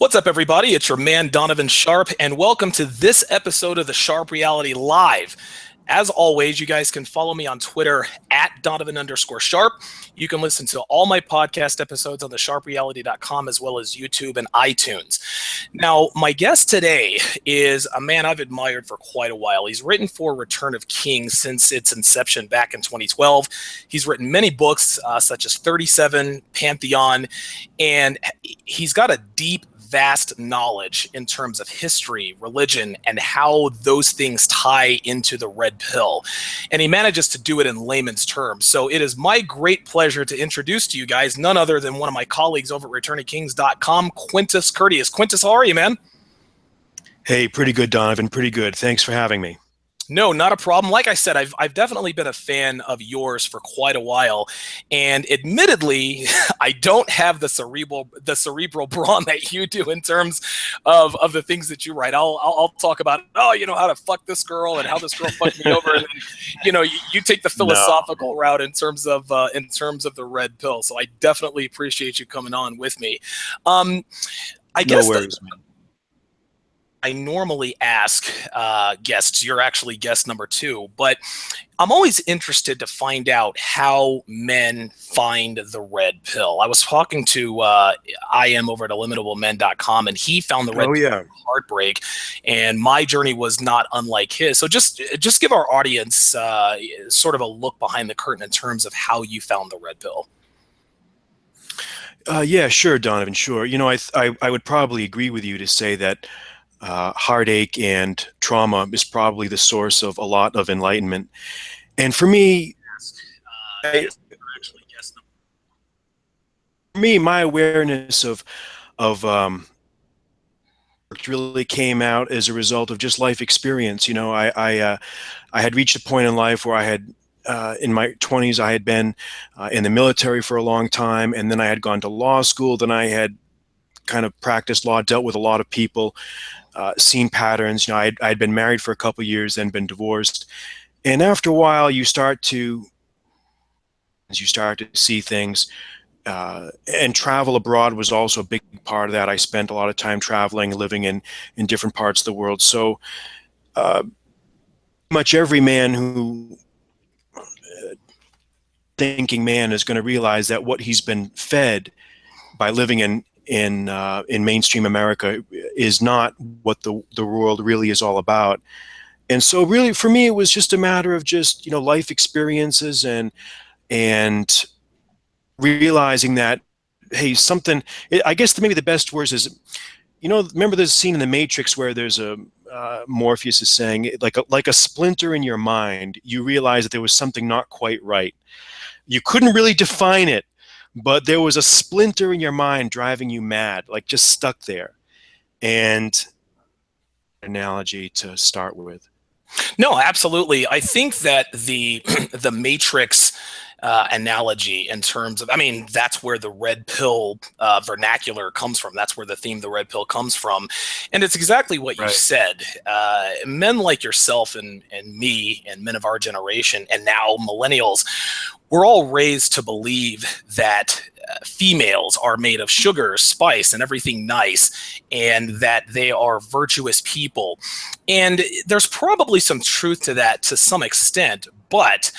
What's up, everybody? It's your man, Donovan Sharpe, and welcome to this episode of the Sharpe Reality Live. As always, you guys can follow me on Twitter at Donovan_Sharpe. You can listen to all my podcast episodes on the sharpereality.com as well as YouTube and iTunes. Now, my guest today is a man I've admired for quite a while. He's written for Return of Kings since its inception back in 2012. He's written many books such as 37, Pantheon, and he's got a deep, vast knowledge in terms of history, religion, and how those things tie into the red pill. And he manages to do it in layman's terms. So it is my great pleasure to introduce to you guys none other than one of my colleagues over at returningkings.com, Quintus Curtius. Quintus, how are you, man? Hey, pretty good, Donovan. Pretty good. Thanks for having me. No, not a problem. Like I said, I've definitely been a fan of yours for quite a while, and admittedly, I don't have the cerebral brawn that you do in terms of the things that you write. I'll talk about how to fuck this girl and how this girl fucked me over, and then, you take the philosophical route in terms of the red pill. So I definitely appreciate you coming on with me. I guess no worries, man. I normally ask guests, you're actually guest number 2, but I'm always interested to find out how men find the red pill. I was talking to IM over at eliminatablemen.com, and he found the red pill heartbreak, and my journey was not unlike his. So just give our audience sort of a look behind the curtain in terms of how you found the red pill. Yeah, sure, Donovan, sure. I would probably agree with you to say that heartache and trauma is probably the source of a lot of enlightenment. And for me, my awareness of really came out as a result of just life experience. I had reached a point in life where I had in my 20s, I had been in the military for a long time, and then I had gone to law school. Then I had kind of practiced law, dealt with a lot of people, seen patterns. I'd been married for a couple of years, then been divorced. And after a while, you start to see things. And travel abroad was also a big part of that. I spent a lot of time traveling, living in different parts of the world. So much every man who thinking man is going to realize that what he's been fed by living in mainstream America is not what the world really is all about. And so really for me, it was just a matter of just, life experiences and realizing that, hey, I guess maybe the best words is, remember this scene in The Matrix where there's Morpheus is saying, like a splinter in your mind, you realize that there was something not quite right. You couldn't really define it, but there was a splinter in your mind driving you mad, like just stuck there. And analogy to start with. No, absolutely. I think that the Matrix analogy in terms of, that's where the red pill vernacular comes from. That's where the theme, the red pill, comes from. And it's exactly what you said. Men like yourself and me and men of our generation and now millennials, we're all raised to believe that females are made of sugar, spice, and everything nice, and that they are virtuous people. And there's probably some truth to that to some extent, but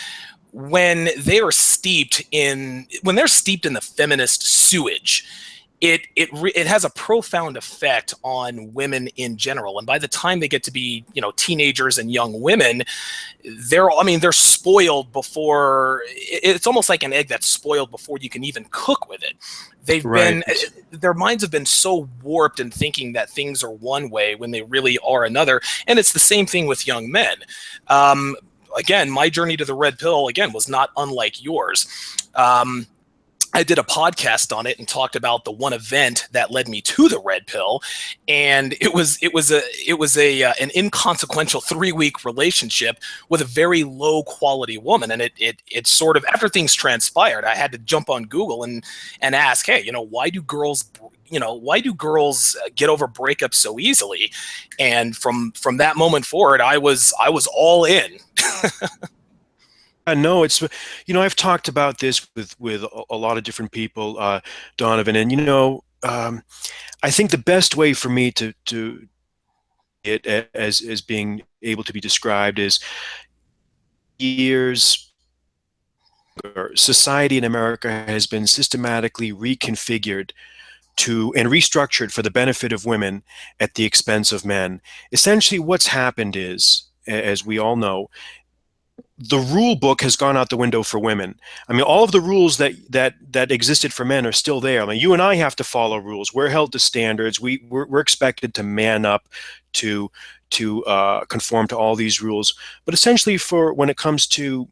when they're steeped in the feminist sewage, it has a profound effect on women in general. And by the time they get to be, teenagers and young women, they're spoiled before. It's almost like an egg that's spoiled before you can even cook with it. Their minds have been so warped in thinking that things are one way when they really are another. And it's the same thing with young men. Again, my journey to the red pill, was not unlike yours. I did a podcast on it and talked about the one event that led me to the red pill, and it was an inconsequential 3-week relationship with a very low quality woman, and it sort of, after things transpired, I had to jump on Google and ask, hey, why do girls get over breakups so easily? And from that moment forward, I was all in. No, it's, I've talked about this with a lot of different people, Donovan, and I think the best way for me to it as being able to be described is years society in America has been systematically reconfigured to and restructured for the benefit of women at the expense of men. Essentially, what's happened is, as we all know, the rule book has gone out the window for women. I mean, all of the rules that existed for men are still there. I mean, you and I have to follow rules. We're held to standards. We're expected to man up to conform to all these rules. But essentially, for when it comes to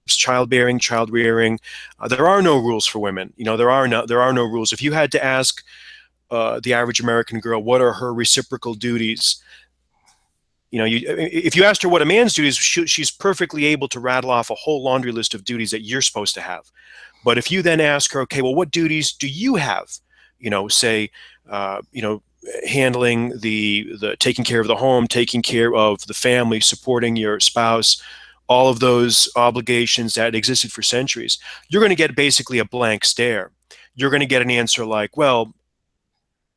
childbearing, child rearing, there are no rules for women. You know, there are no rules. If you had to ask the average American girl what are her reciprocal duties, you know, if you asked her what a man's duties, she's perfectly able to rattle off a whole laundry list of duties that you're supposed to have. But if you then ask her, okay, well, what duties do you have? You know, say, handling the taking care of the home, taking care of the family, supporting your spouse, all of those obligations that existed for centuries, you're going to get basically a blank stare. You're going to get an answer like, well,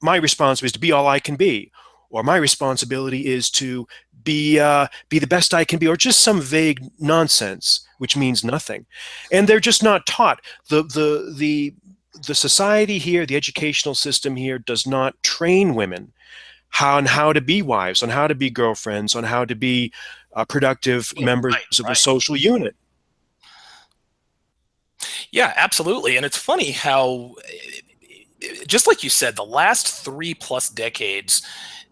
my responsibility is to be all I can be, or my responsibility is to be the best I can be, or just some vague nonsense which means nothing. And they're just not taught. The society here, the educational system here, does not train women how to be wives, on how to be girlfriends, on how to be productive members Right, of the right. social unit. Yeah, absolutely. And it's funny how, just like you said, the last 3+ decades,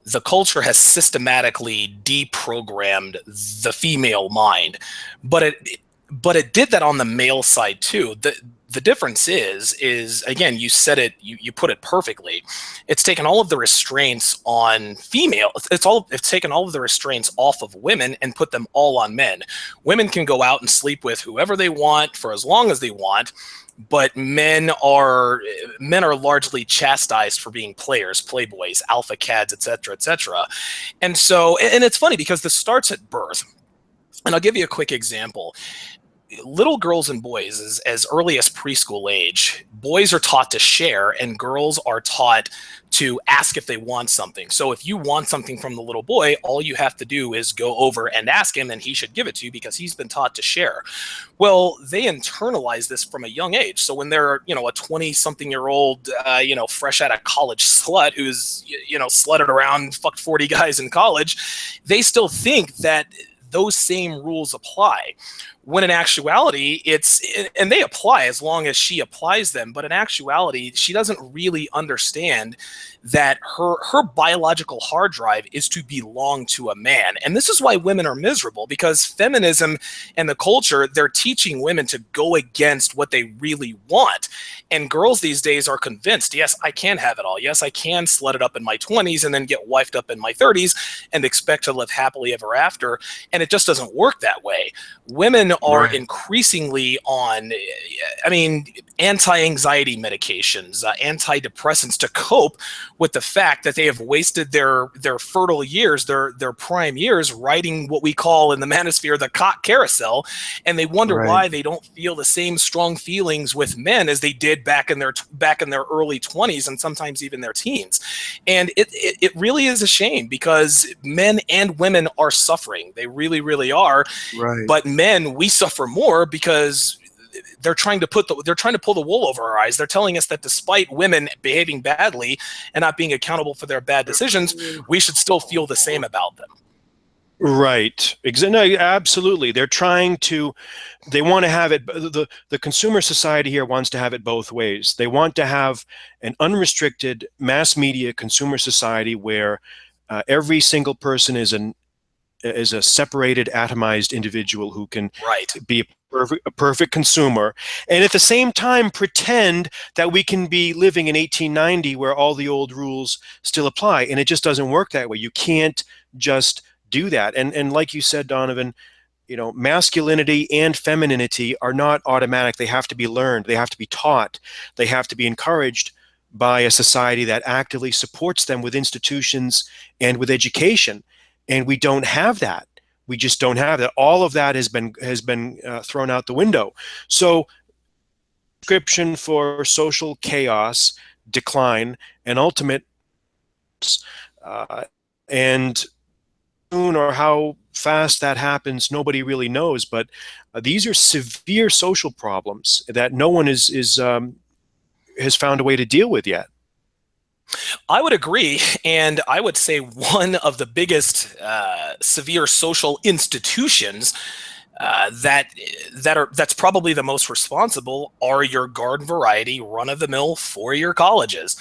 the culture has systematically deprogrammed the female mind, but it did that on the male side too. The difference is again, you said it, you put it perfectly. It's taken all of the restraints on female. It's taken all of the restraints off of women and put them all on men. Women can go out and sleep with whoever they want for as long as they want, but men are largely chastised for being players, playboys, alpha cads, etc., etc. And it's funny because this starts at birth. And I'll give you a quick example. Little girls and boys, as early as preschool age, boys are taught to share and girls are taught to ask if they want something. So if you want something from the little boy, all you have to do is go over and ask him, and he should give it to you because he's been taught to share. Well, they internalize this from a young age. So when they're, a 20-something-year-old, fresh out of college slut who's, slutted around, fucked 40 guys in college, they still think that those same rules apply, when in actuality and they apply as long as she applies them, but in actuality she doesn't really understand that her biological hard drive is to belong to a man. And this is why women are miserable, because feminism and the culture, they're teaching women to go against what they really want. And girls these days are convinced, yes, I can have it all. Yes, I can slut it up in my 20s and then get wifed up in my 30s and expect to live happily ever after. And it just doesn't work that way. Women are Right. increasingly on, anti-anxiety medications, antidepressants, to cope with the fact that they have wasted their fertile years, their prime years, riding what we call in the manosphere the cock carousel, and they wonder Right. why they don't feel the same strong feelings with men as they did back in their early 20s and sometimes even their teens. And it really is a shame, because men and women are suffering. They really, really are. Right. But men, we suffer more because they're trying to pull the wool over our eyes. They're telling us that despite women behaving badly and not being accountable for their bad decisions, we should still feel the same about them. Right. No, absolutely. They want to have it. The consumer society here wants to have it both ways. They want to have an unrestricted mass media consumer society where every single person is a separated, atomized individual who can Right. be a perfect consumer, and at the same time pretend that we can be living in 1890 where all the old rules still apply. And it just doesn't work that way. You can't just do that. And like you said, Donovan, masculinity and femininity are not automatic. They have to be learned. They have to be taught. They have to be encouraged by a society that actively supports them with institutions and with education. And we don't have that. We just don't have that. All of that has been thrown out the window. So, prescription for social chaos decline and ultimate, uh, and soon or how fast that happens, nobody really knows. But these are severe social problems that no one has found a way to deal with yet. I would agree, and I would say one of the biggest severe social institutions that's probably the most responsible are your garden variety run of the mill 4-year colleges.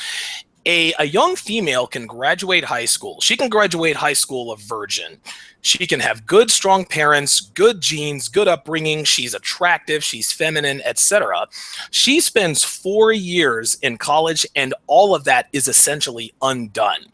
A young female can graduate high school. She can graduate high school a virgin. She can have good, strong parents, good genes, good upbringing. She's attractive, she's feminine, etc. She spends 4 years in college, and all of that is essentially undone.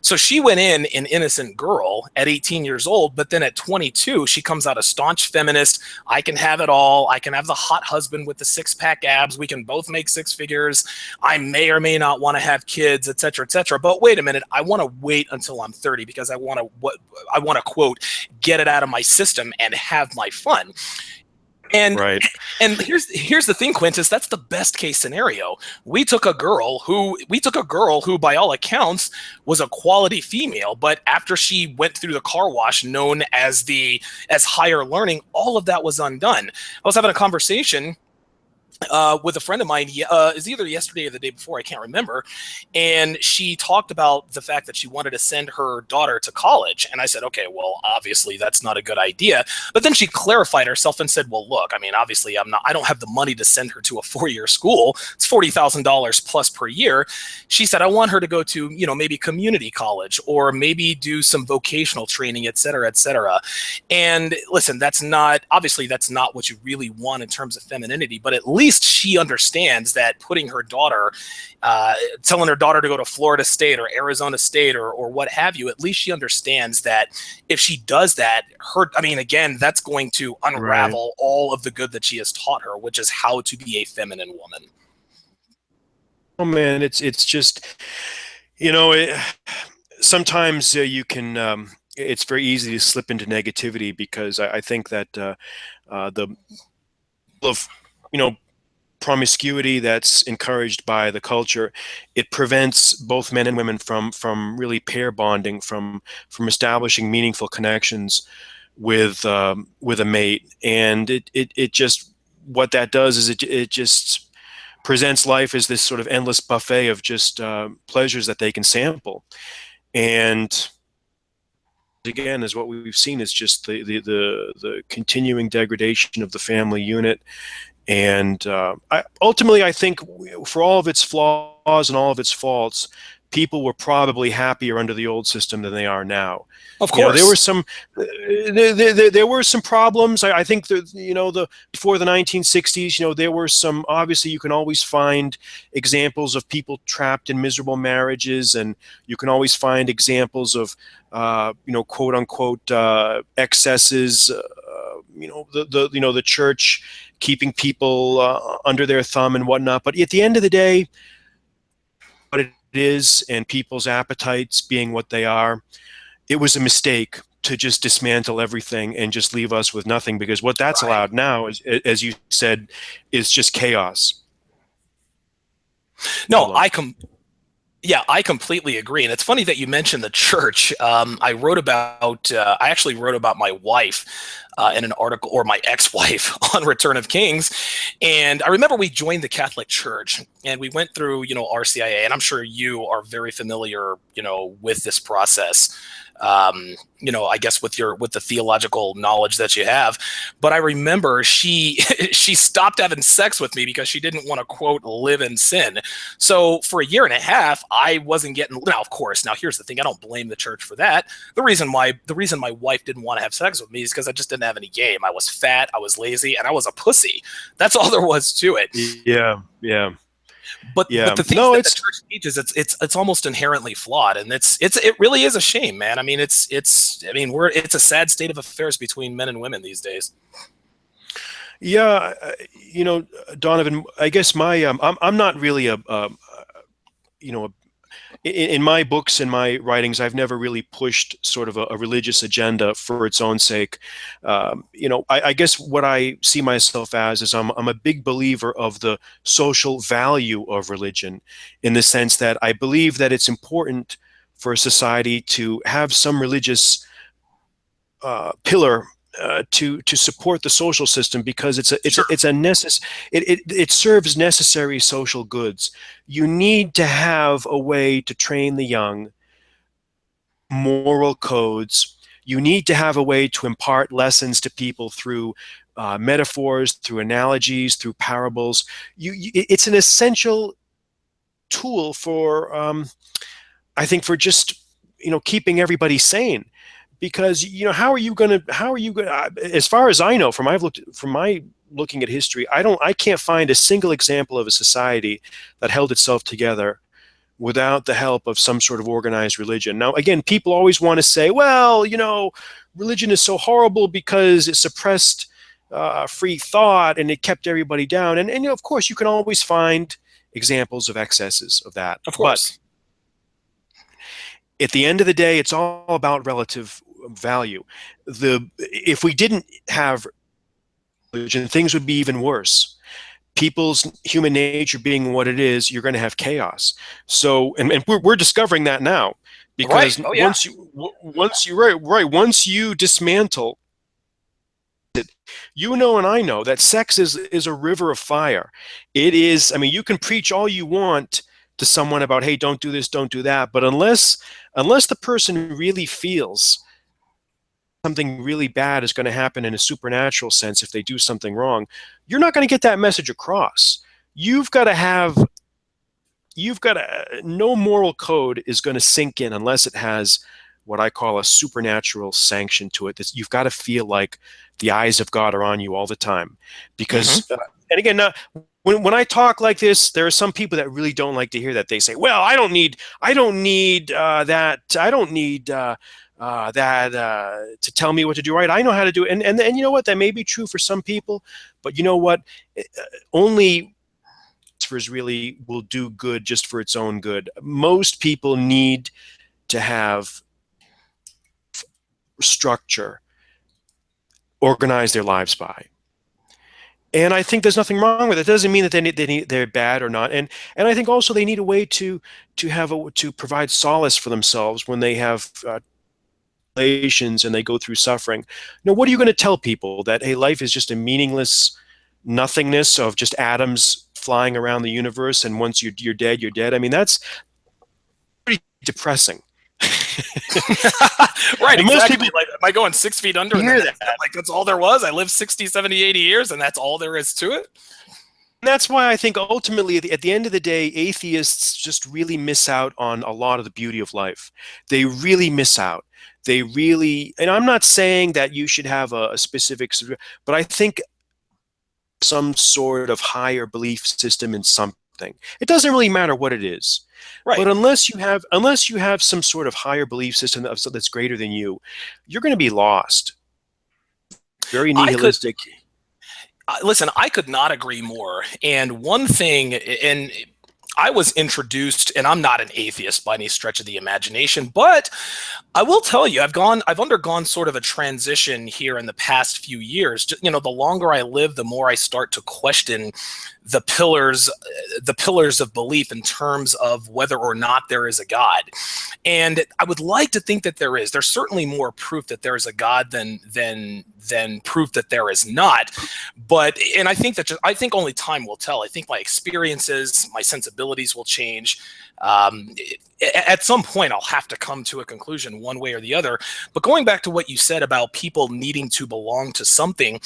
So she went in an innocent girl at 18 years old, but then at 22, she comes out a staunch feminist. I can have it all. I can have the hot husband with the six-pack abs. We can both make six figures. I may or may not want to have kids, etc., etc. But wait a minute, I want to wait until I'm 30 because I want to quote, get it out of my system and have my fun. And Right. and here's the thing, Quintus. That's the best case scenario. We took a girl who, by all accounts, was a quality female, but after she went through the car wash, known as higher learning, all of that was undone. I was having a conversation with a friend of mine, is either yesterday or the day before, I can't remember. And she talked about the fact that she wanted to send her daughter to college. And I said, okay, well, obviously that's not a good idea. But then she clarified herself and said, well, look, I mean, obviously I don't have the money to send her to a 4-year school. It's $40,000 plus per year. She said, I want her to go to, maybe community college or maybe do some vocational training, et cetera, et cetera. And listen, that's not what you really want in terms of femininity, but at least she understands that telling her daughter to go to Florida State or Arizona State or what have you, at least she understands that if she does that, again, that's going to Right. unravel all of the good that she has taught her, which is how to be a feminine woman. Oh man, it's just, you know it, sometimes you can it's very easy to slip into negativity because I think that the of you know promiscuity that's encouraged by the culture, it prevents both men and women from really pair bonding, from establishing meaningful connections with a mate. And it just, what that does is it just presents life as this sort of endless buffet of just pleasures that they can sample. And again, is what we've seen is just the continuing degradation of the family unit. And ultimately, I think for all of its flaws and all of its faults, people were probably happier under the old system than they are now. Of There were course. some there were some problems. I think that the before the 1960s, there were some. Obviously, you can always find examples of people trapped in miserable marriages, and you can always find examples of quote unquote excesses. The church keeping people under their thumb and whatnot. But at the end of the day, what it is, and people's appetites being what they are, it was a mistake to just dismantle everything and just leave us with nothing, because what that's Right. allowed now is, as you said, is just chaos. No, Problem. Yeah, I completely agree. And it's funny that you mentioned the church. I actually wrote about my wife in an article, or my ex-wife, on Return of Kings. And I remember we joined the Catholic Church and we went through, RCIA, and I'm sure you are very familiar, with this process. I guess with the theological knowledge that you have. But I remember she she stopped having sex with me because she didn't want to, quote, live in sin. So for a year and a half, I wasn't getting. Now, of course, now here's the thing: I don't blame the church for that. The reason my wife didn't want to have sex with me is because I just didn't have any game. I was fat, I was lazy, and I was a pussy. That's all there was to it. Yeah, yeah, But yeah. the things No, that the it's church teaches, it's almost inherently flawed, and it really is a shame, man. I mean, it's a sad state of affairs between men and women these days. yeah. Donovan. I guess I'm not really you know in my books and my writings, I've never really pushed sort of a religious agenda for its own sake. I guess what I see myself as is I'm a big believer of the social value of religion, in the sense that I believe that it's important for a society to have some religious pillar to support the social system, because Sure. it serves necessary social goods. You need to have a way to train the young, moral codes. You need to have a way to impart lessons to people through metaphors, through analogies, through parables. It's an essential tool for, I think, for just keeping everybody sane. Because how are you going to, as far as I know, from my looking at history, I can't find a single example of a society that held itself together without the help of some sort of organized religion. Now, again, people always want to say, well, religion is so horrible because it suppressed free thought and it kept everybody down. And of course, you can always find examples of excesses of that. Of But course. at the end of the day, it's all about relative value. If we didn't have religion, things would be even worse. People's human nature being what it is, you're going to have chaos. So, and we're discovering that now, Right. because Oh, yeah. once you dismantle it, and I know that sex is a river of fire. It is. I mean, you can preach all you want to someone about, hey, don't do this, don't do that, but unless the person really feels something really bad is going to happen in a supernatural sense if they do something wrong, you're not going to get that message across. You've got to have, no moral code is going to sink in unless it has what I call a supernatural sanction to it. That you've got to feel like the eyes of God are on you all the time. Hmm. Because, and again, when I talk like this, there are some people that really don't like to hear that. They say, "Well, I don't need that. I don't need that to tell me what to do right. I know how to do it." And you know what? That may be true for some people, but you know what? Only philosophers really will do good just for its own good. Most people need to have structure, organize their lives by. And I think there's nothing wrong with it. It doesn't mean that they're bad or not. And I think also they need a way to provide solace for themselves when they have relations and they go through suffering. What are you going to tell people? That, hey, life is just a meaningless nothingness of just atoms flying around the universe, and once you're dead, you're dead. I mean, that's pretty depressing. Right, And most exactly. people Like, am I going 6 feet under and then hear that's that. like that's all there was? I lived 60, 70, 80 years and that's all there is to it? And that's why I think ultimately, at the end of the day, atheists just really miss out on a lot of the beauty of life. They really miss out. They really, and I'm not saying that you should have a specific, but I think some sort of higher belief system in something. It doesn't really matter what it is. Right. But unless you have some sort of higher belief system that's greater than you, you're going to be lost. Very I could nihilistic. listen, I could not agree more. And one thing, and I was introduced, and I'm not an atheist by any stretch of the imagination, but I will tell you, I've undergone sort of a transition here in the past few years. The longer I live, the more I start to question the pillars of belief in terms of whether or not there is a God. And I would like to think that there is. There's certainly more proof that there is a God than proof that there is not. And I think I think only time will tell. I think my experiences, my sensibilities will change. At some point, I'll have to come to a conclusion one way or the other. But going back to what you said about people needing to belong to something,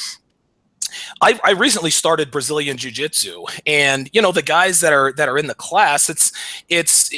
I recently started Brazilian Jiu-Jitsu, and the guys that are in the class, it's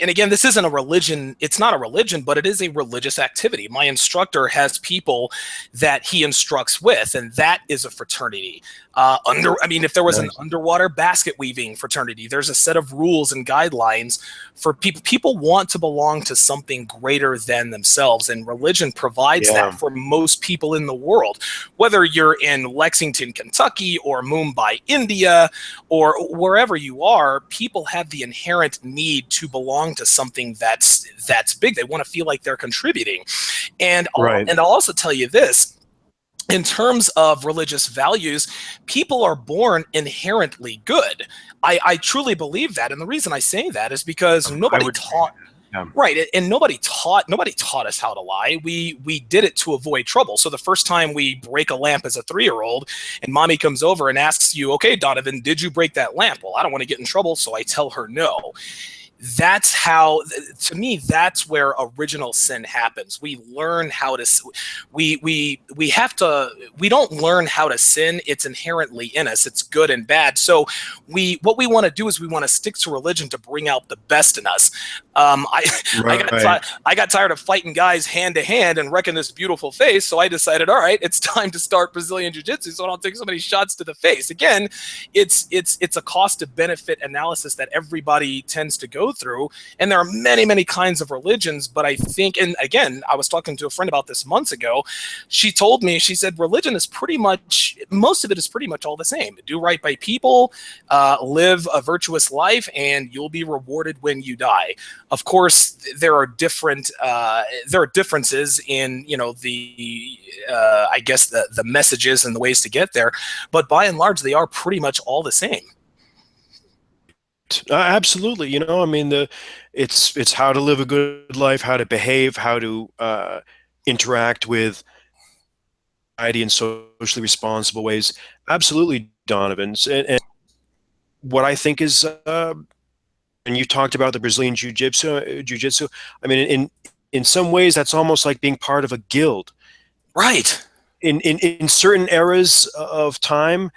and again, this isn't a religion. It's not a religion, but it is a religious activity. My instructor has people that he instructs with, and that is a fraternity. If there was an Nice. underwater basket weaving fraternity, there's a set of rules and guidelines for people. People want to belong to something greater than themselves, and religion provides that Yeah. for most people in the world. Whether you're in Lexington, Kentucky, or Mumbai, India, or wherever you are, people have the inherent need to belong to something that's big. They want to feel like they're contributing. Right. And I'll also tell you this, in terms of religious values, people are born inherently good. I truly believe that, and the reason I say that is because I nobody would agree taught. with that. Yeah. Right, and nobody taught us how to lie. We did it to avoid trouble. So the first time we break a lamp as a 3-year-old, and mommy comes over and asks you, "Okay, Donovan, did you break that lamp?" Well, I don't want to get in trouble, so I tell her no. That's how, to me, that's where original sin happens. We learn how to, we have to, we don't learn how to sin. It's inherently in us. It's good and bad. So what we want to do is we want to stick to religion to bring out the best in us. I Right. I got tired of fighting guys hand to hand and wrecking this beautiful face, so I decided, all right, it's time to start Brazilian Jiu-Jitsu, so I don't take so many shots to the face. Again, it's a cost to benefit analysis that everybody tends to go through, and there are many kinds of religions. But I think, and again, I was talking to a friend about this months ago. She told me, she said, religion is pretty much, most of it is pretty much all the same. Do right by people, live a virtuous life, and you'll be rewarded when you die. Of course, there are differences in, the I guess the messages and the ways to get there, but by and large, they are pretty much all the same. Absolutely. It's how to live a good life, how to behave, how to interact with society in socially responsible ways. Absolutely, Donovan. And what I think is, and you talked about the Brazilian jiu-jitsu. I mean, in some ways, that's almost like being part of a guild. Right. In certain eras of time,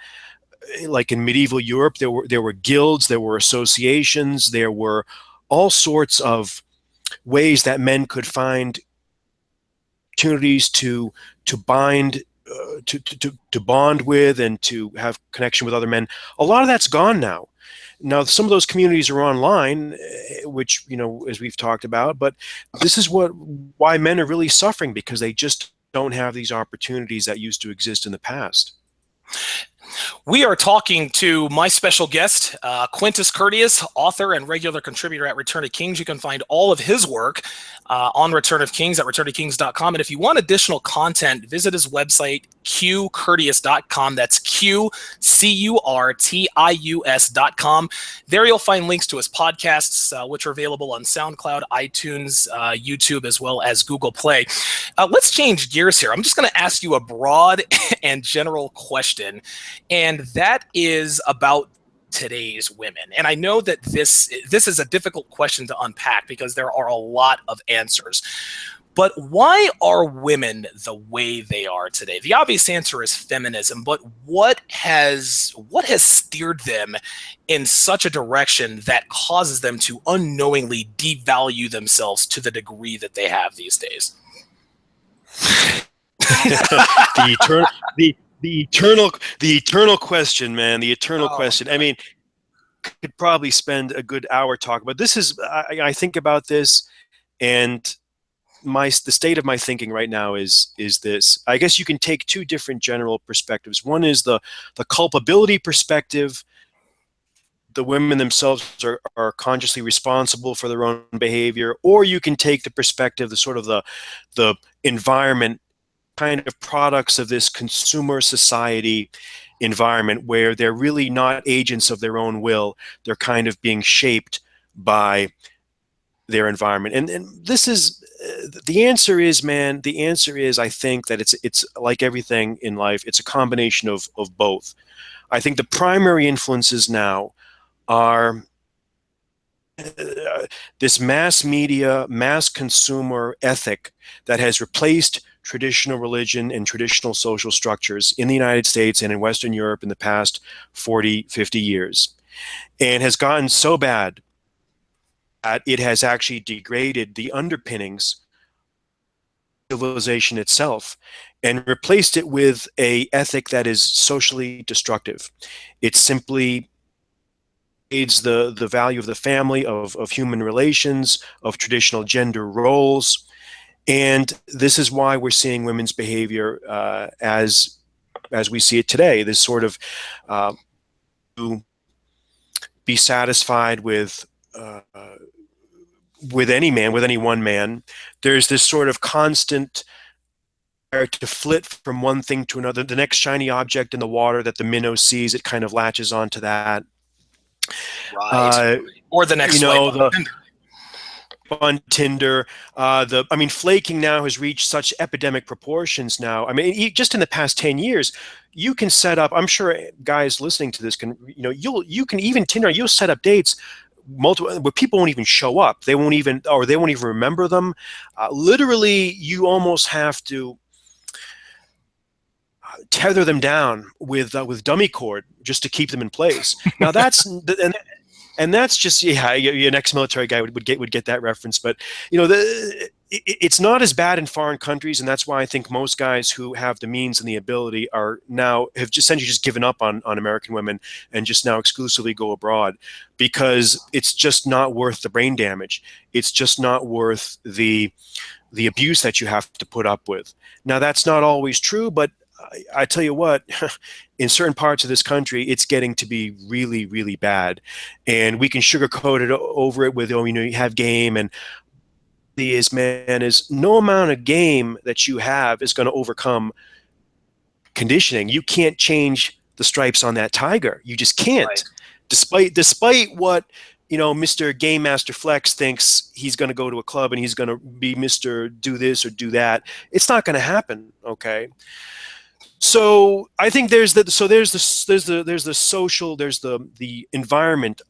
like in medieval Europe, there were guilds, there were associations, there were all sorts of ways that men could find opportunities to bind, to bond with, and to have connection with other men. A lot of that's gone now. Now, some of those communities are online, which, as we've talked about, but this is why men are really suffering, because they just don't have these opportunities that used to exist in the past. We are talking to my special guest, Quintus Curtius, author and regular contributor at Return of Kings. You can find all of his work on Return of Kings at returnofkings.com. And if you want additional content, visit his website, qcurtius.com. That's QCURTIUS.com. There you'll find links to his podcasts, which are available on SoundCloud, iTunes, YouTube, as well as Google Play. Let's change gears here. I'm just going to ask you a broad and general question, and that is about today's women. And I know that this is a difficult question to unpack because there are a lot of answers. But why are women the way they are today? The obvious answer is feminism, but what has steered them in such a direction that causes them to unknowingly devalue themselves to the degree that they have these days? the eternal the eternal question, man. The eternal question. I mean, could probably spend a good hour talking, but this is, I think about this, and the state of my thinking right now is this. I guess you can take two different general perspectives. One is the culpability perspective. The women themselves are consciously responsible for their own behavior, or you can take the perspective, the sort of the environment, kind of products of this consumer society environment, where they're really not agents of their own will. They're kind of being shaped by their environment. And this is, the answer is, man, the answer is, I think that it's like everything in life. It's a combination of both. I think the primary influences now are this mass media, mass consumer ethic that has replaced traditional religion and traditional social structures in the United States and in Western Europe in the past 40, 50 years, and has gotten so bad that it has actually degraded the underpinnings of civilization itself. and replaced it with a ethic that is socially destructive. It simply aids the value of the family, of human relations, of traditional gender roles. And this is why we're seeing women's behavior as we see it today. This sort of to be satisfied with any man, with any one man. There's this sort of constant to flit from one thing to another. The next shiny object in the water that the minnow sees, it kind of latches onto that. Right. Uh, Or the next you swipe know, on the Tinder. on Tinder, I mean, flaking now has reached such epidemic proportions now. I mean, just in the past 10 years, you can set up, I'm sure guys listening to this can, you can even Tinder, you'll set up dates multiple where people won't even show up. They won't even remember them. Literally, you almost have to tether them down with dummy cord just to keep them in place. Now and that's just, yeah, an ex-military guy would get that reference. But it's not as bad in foreign countries, and that's why I think most guys who have the means and the ability have just essentially just given up on American women and just now exclusively go abroad, because it's just not worth the brain damage. It's just not worth the abuse that you have to put up with. Now, that's not always true, but I tell you what, in certain parts of this country, it's getting to be really, really bad. And we can sugarcoat it over it with, you have game. And the is no amount of game that you have is going to overcome conditioning. You can't change the stripes on that tiger. You just can't. Right. Despite what, Mr. Game Master Flex thinks he's going to go to a club and he's going to be Mr. Do this or do that. It's not going to happen. Okay. So I think there's the social, there's the environment.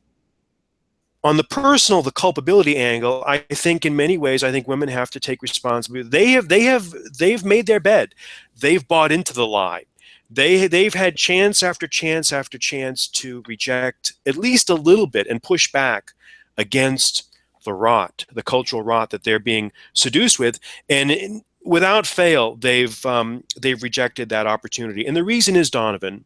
On the personal, the culpability angle, I think in many ways, I think women have to take responsibility. They've made their bed. They've bought into the lie. They've had chance after chance after chance to reject at least a little bit and push back against the cultural rot that they're being seduced with, and without fail, they've rejected that opportunity. And the reason is, Donovan,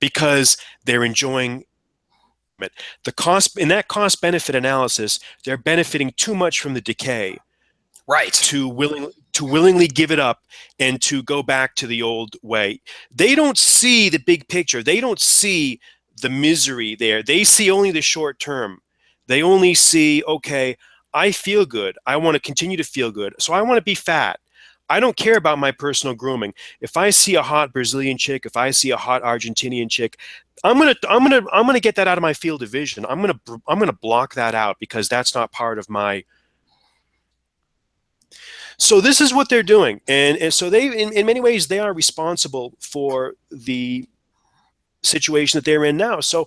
because they're enjoying it. The cost in that cost benefit analysis, they're benefiting too much from the decay, Right. to willingly give it up and to go back to the old way. They don't see the big picture. They don't see the misery there. They see only the short term. They only see, okay, I feel good. I want to continue to feel good. So I want to be fat. I don't care about my personal grooming. If I see a hot Brazilian chick, if I see a hot Argentinian chick, I'm gonna get that out of my field of vision. I'm gonna block that out because that's not part of my. So this is what they're doing, and so they, in many ways, they are responsible for the situation that they're in now. So,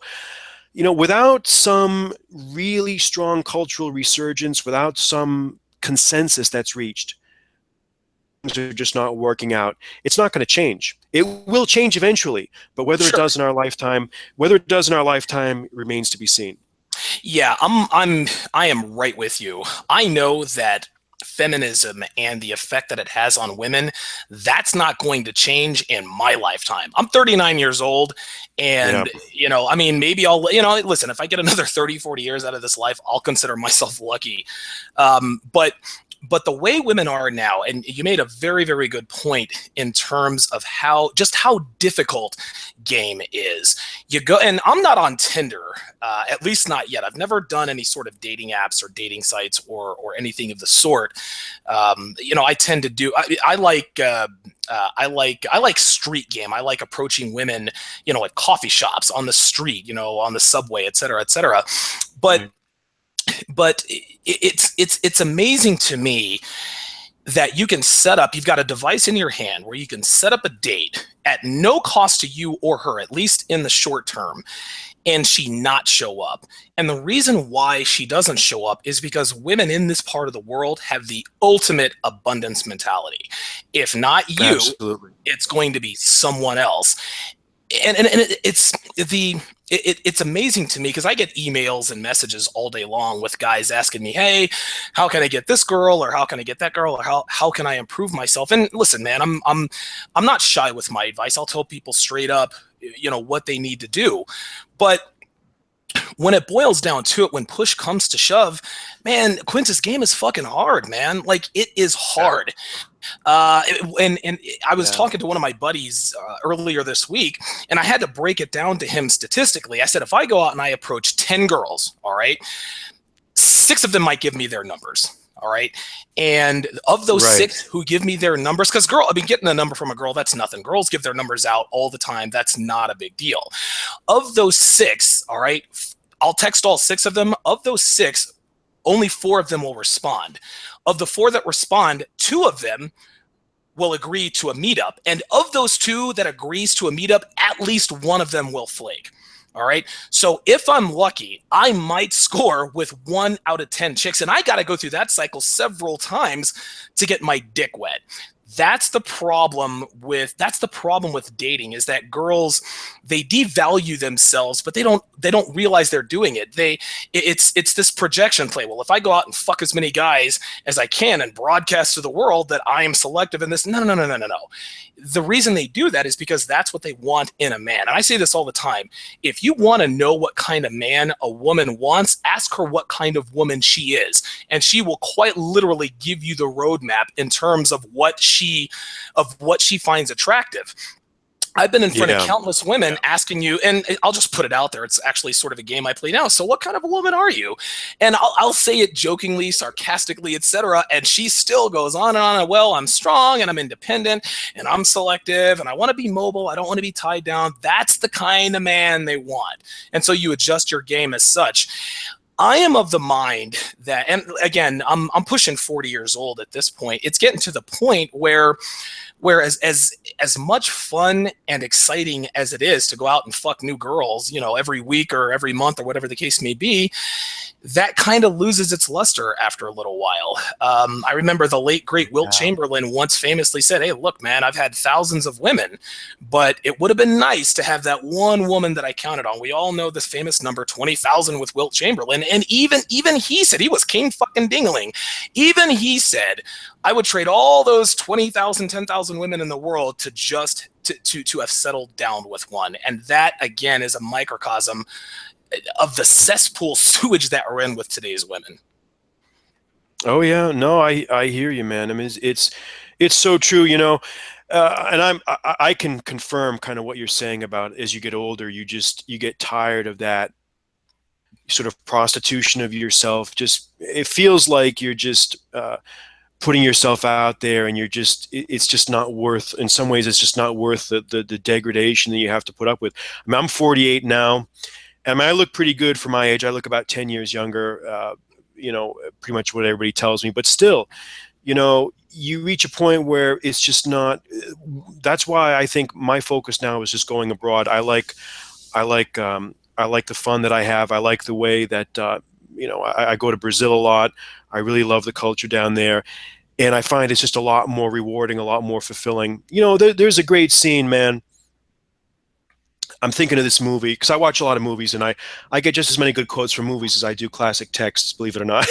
without some really strong cultural resurgence, without some consensus that's reached, things are just not working out. It's not going to change. It will change eventually, but whether it Sure. does in our lifetime, remains to be seen. Yeah, I am right with you. I know that feminism and the effect that it has on women, that's not going to change in my lifetime. I'm 39 years old, Yeah. and I mean, maybe I'll, listen, if I get another 30, 40 years out of this life, I'll consider myself lucky. But the way women are now, and you made a very, very good point in terms of how difficult game is. You go, and I'm not on Tinder, at least not yet. I've never done any sort of dating apps or dating sites or anything of the sort. I tend to do. I like street game. I like approaching women, at coffee shops, on the street, on the subway, et cetera, et cetera. But it's amazing to me that you can you've got a device in your hand where you can set up a date at no cost to you or her, at least in the short term, and she not show up. And the reason why she doesn't show up is because women in this part of the world have the ultimate abundance mentality. If not you, Absolutely. it's going to be someone else. it's it's amazing to me because I get emails and messages all day long with guys asking me, "Hey, how can I get this girl, or how can I get that girl, or how can I improve myself?" And listen, man, I'm not shy with my advice. I'll tell people straight up, what they need to do. But when it boils down to it, when push comes to shove, man, Quintus, game is fucking hard, man. Like, it is hard. And I was Yeah. talking to one of my buddies earlier this week, and I had to break it down to him statistically. I said, if I go out and I approach 10 girls, all right, 6 of them might give me their numbers. All right. And of those Right. 6 who give me their numbers, because getting a number from a girl, that's nothing. Girls give their numbers out all the time. That's not a big deal. Of those 6, all right, I'll text all 6 of them. Of those 6, only 4 of them will respond. Of the 4 that respond, 2 of them will agree to a meetup. And of those 2 that agrees to a meetup, at least one of them will flake. All right. So if I'm lucky, I might score with 1 out of 10 chicks. And I got to go through that cycle several times to get my dick wet. That's the problem with dating, is that girls, they devalue themselves, but they don't realize they're doing it. It's this projection play. Well, if I go out and fuck as many guys as I can and broadcast to the world that I am selective in this, no. The reason they do that is because that's what they want in a man. And I say this all the time. If you want to know what kind of man a woman wants, ask her what kind of woman she is, and she will quite literally give you the roadmap in terms of what she finds attractive. I've been in front of countless women asking you, and I'll just put it out there. It's actually sort of a game I play now. So what kind of a woman are you? And I'll say it jokingly, sarcastically, etc. And she still goes on and on. Well, I'm strong and I'm independent and I'm selective and I want to be mobile. I don't want to be tied down. That's the kind of man they want. And so you adjust your game as such. I am of the mind that, and again, I'm pushing 40 years old at this point. It's getting to the point where as much fun and exciting as it is to go out and fuck new girls, every week or every month or whatever the case may be, that kind of loses its luster after a little while. I remember the late, great Wilt Chamberlain once famously said, "Hey, look, man, I've had thousands of women, but it would have been nice to have that one woman that I counted on." We all know this famous number, 20,000 with Wilt Chamberlain. And even he said, he was king fucking dingling. Even he said, I would trade all those 20,000, 10,000 women in the world to just to have settled down with one. And that, again, is a microcosm of the cesspool sewage that we're in with today's women. Oh yeah, no, I hear you, man. I mean, it's so true, and I can confirm kind of what you're saying about as you get older, you get tired of that sort of prostitution of yourself. Just it feels like you're just putting yourself out there, and it's just not worth. In some ways, it's just not worth the degradation that you have to put up with. I mean, I'm 48 now. I mean, I look pretty good for my age. I look about 10 years younger, pretty much what everybody tells me. But still, you reach a point where it's just not. That's why I think my focus now is just going abroad. I like the fun that I have. I like the way that, I go to Brazil a lot. I really love the culture down there. And I find it's just a lot more rewarding, a lot more fulfilling. There's a great scene, man. I'm thinking of this movie because I watch a lot of movies, and I get just as many good quotes from movies as I do classic texts, believe it or not.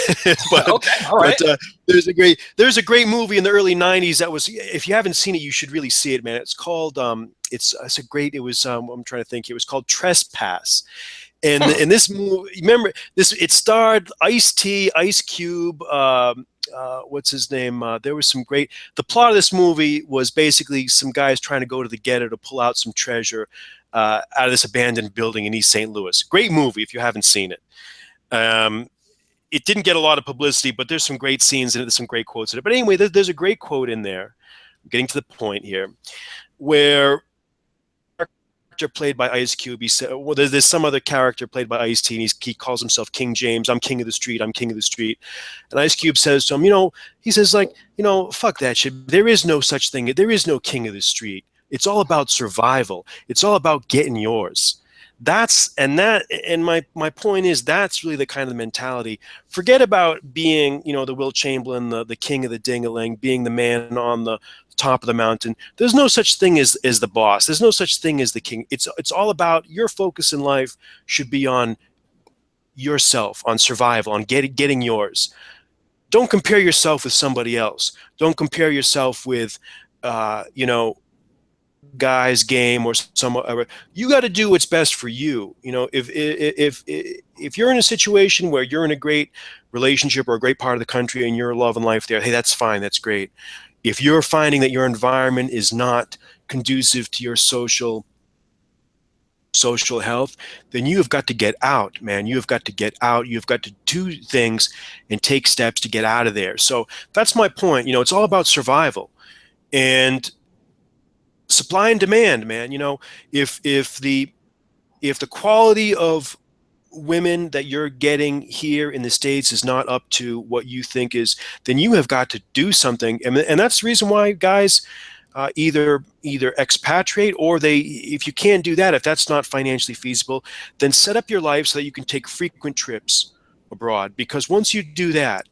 but Okay, all right. but there's a great movie in the early '90s that was. If you haven't seen it, you should really see it, man. It's called it's a great. It was I'm trying to think. It was called Trespass. And in this movie, remember this? It starred Ice-T, Ice Cube. What's his name? There was some great. The plot of this movie was basically some guys trying to go to the ghetto to pull out some treasure out of this abandoned building in East St. Louis. Great movie if you haven't seen it. It didn't get a lot of publicity, but there's some great scenes in it. There's some great quotes in it. But anyway, there's a great quote in there. I'm getting to the point here, where played by Ice Cube, he said, well, there's some other character played by Ice-T, and he calls himself King James. I'm king of the street. I'm king of the street. And Ice Cube says to him, he says, like, fuck that shit. There is no such thing. There is no king of the street. It's all about survival. It's all about getting yours. And my point is, that's really the kind of mentality. Forget about being, the Wilt Chamberlain, the king of the ding-a-ling, being the man on the top of the mountain. There's no such thing as the boss. There's no such thing as the king. It's all about your focus in life should be on yourself, on survival, on getting yours. Don't compare yourself with somebody else. Don't compare yourself with, you know, guy's game or some. You got to do what's best for you. You know, if you're in a situation where you're in a great relationship or a great part of the country and you're loving life there, hey, that's fine, that's great. If you're finding that your environment is not conducive to your social health, then you have got to get out, man. You have got to get out. You've got to do things and take steps to get out of there. So that's my point. You know, it's all about survival and supply and demand, man. You know, if the quality of women that you're getting here in the States is not up to what you think is, then you have got to do something. And that's the reason why guys either expatriate, or they, if you can't do that, if that's not financially feasible, then set up your life so that you can take frequent trips abroad. Because once you do that,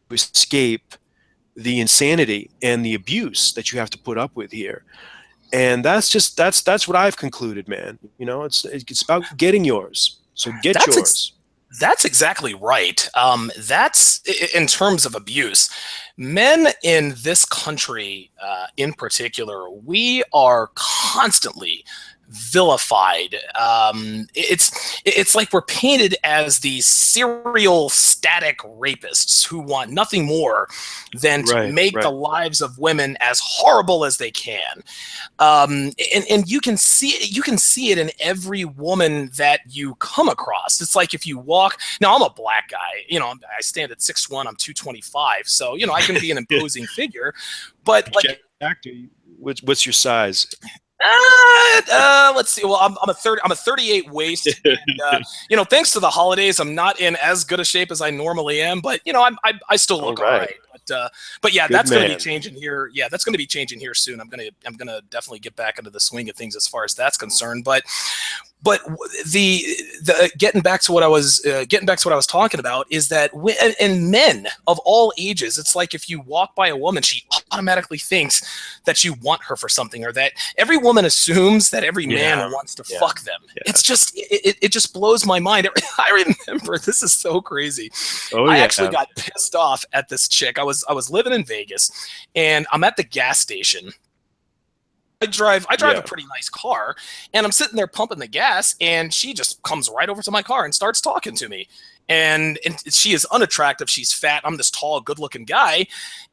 you escape the insanity and the abuse that you have to put up with here. And that's what I've concluded, man. You know, it's about getting yours. So get That's yours. That's exactly right. That's in terms of abuse. Men in this country, in particular, we are constantly vilified. It's like we're painted as these serial static rapists who want nothing more than to make the lives of women as horrible as they can. And you can see it in every woman that you come across. It's like if you walk. Now I'm a black guy. You know, I stand at 6'1". I'm 225. So you know I can be an imposing figure. But like, actor, what's your size? Let's see. Well, I'm a 38 waist. And, you know, thanks to the holidays, I'm not in as good a shape as I normally am. But you know, I still look all right. But yeah, that's going to be changing here. Yeah, that's going to be changing here soon. I'm gonna definitely get back into the swing of things as far as that's concerned. But the getting back to what I was talking about is that and men of all ages, it's like if you walk by a woman, she automatically thinks that you want her for something, or that every woman assumes that every man wants to fuck them. It's just it just blows my mind. I remember, this is so crazy. I actually got pissed off at this chick. I was living in Vegas, and I'm at the gas station. I drive a pretty nice car, and I'm sitting there pumping the gas, and she just comes right over to my car and starts talking to me. And she is unattractive. She's fat. I'm this tall, good-looking guy.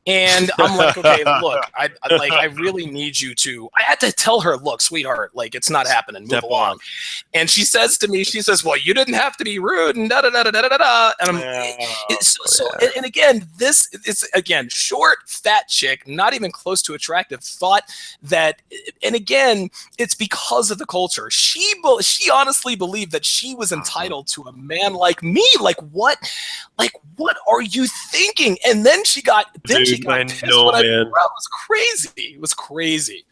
And I'm like, okay, look, I really need you to. I had to tell her, look, sweetheart, like it's not happening. Move along. And she says to me, well, you didn't have to be rude, and da da da da da da da. And and again, this is short, fat chick, not even close to attractive, thought that, and again, it's because of the culture. She honestly believed that she was entitled to a man like me. Like what are you thinking? And then she got pissed when it was crazy. It was crazy.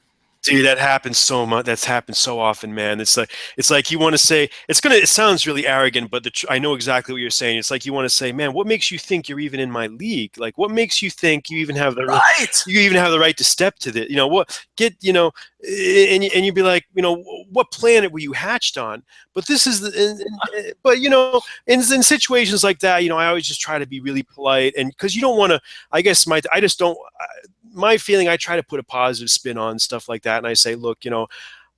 Dude, that happens so much. That's happened so often, man. It's like you want to say, it sounds really arrogant, but I know exactly what you're saying. It's like you want to say, man, what makes you think you're even in my league? Like, what makes you think you even have the right to step to this? You know, and you'd be like, you know, what planet were you hatched on? But this is but you know, in situations like that, you know, I always just try to be really polite, and because you don't want to, I guess my feeling, I try to put a positive spin on stuff like that. And I say, look, you know,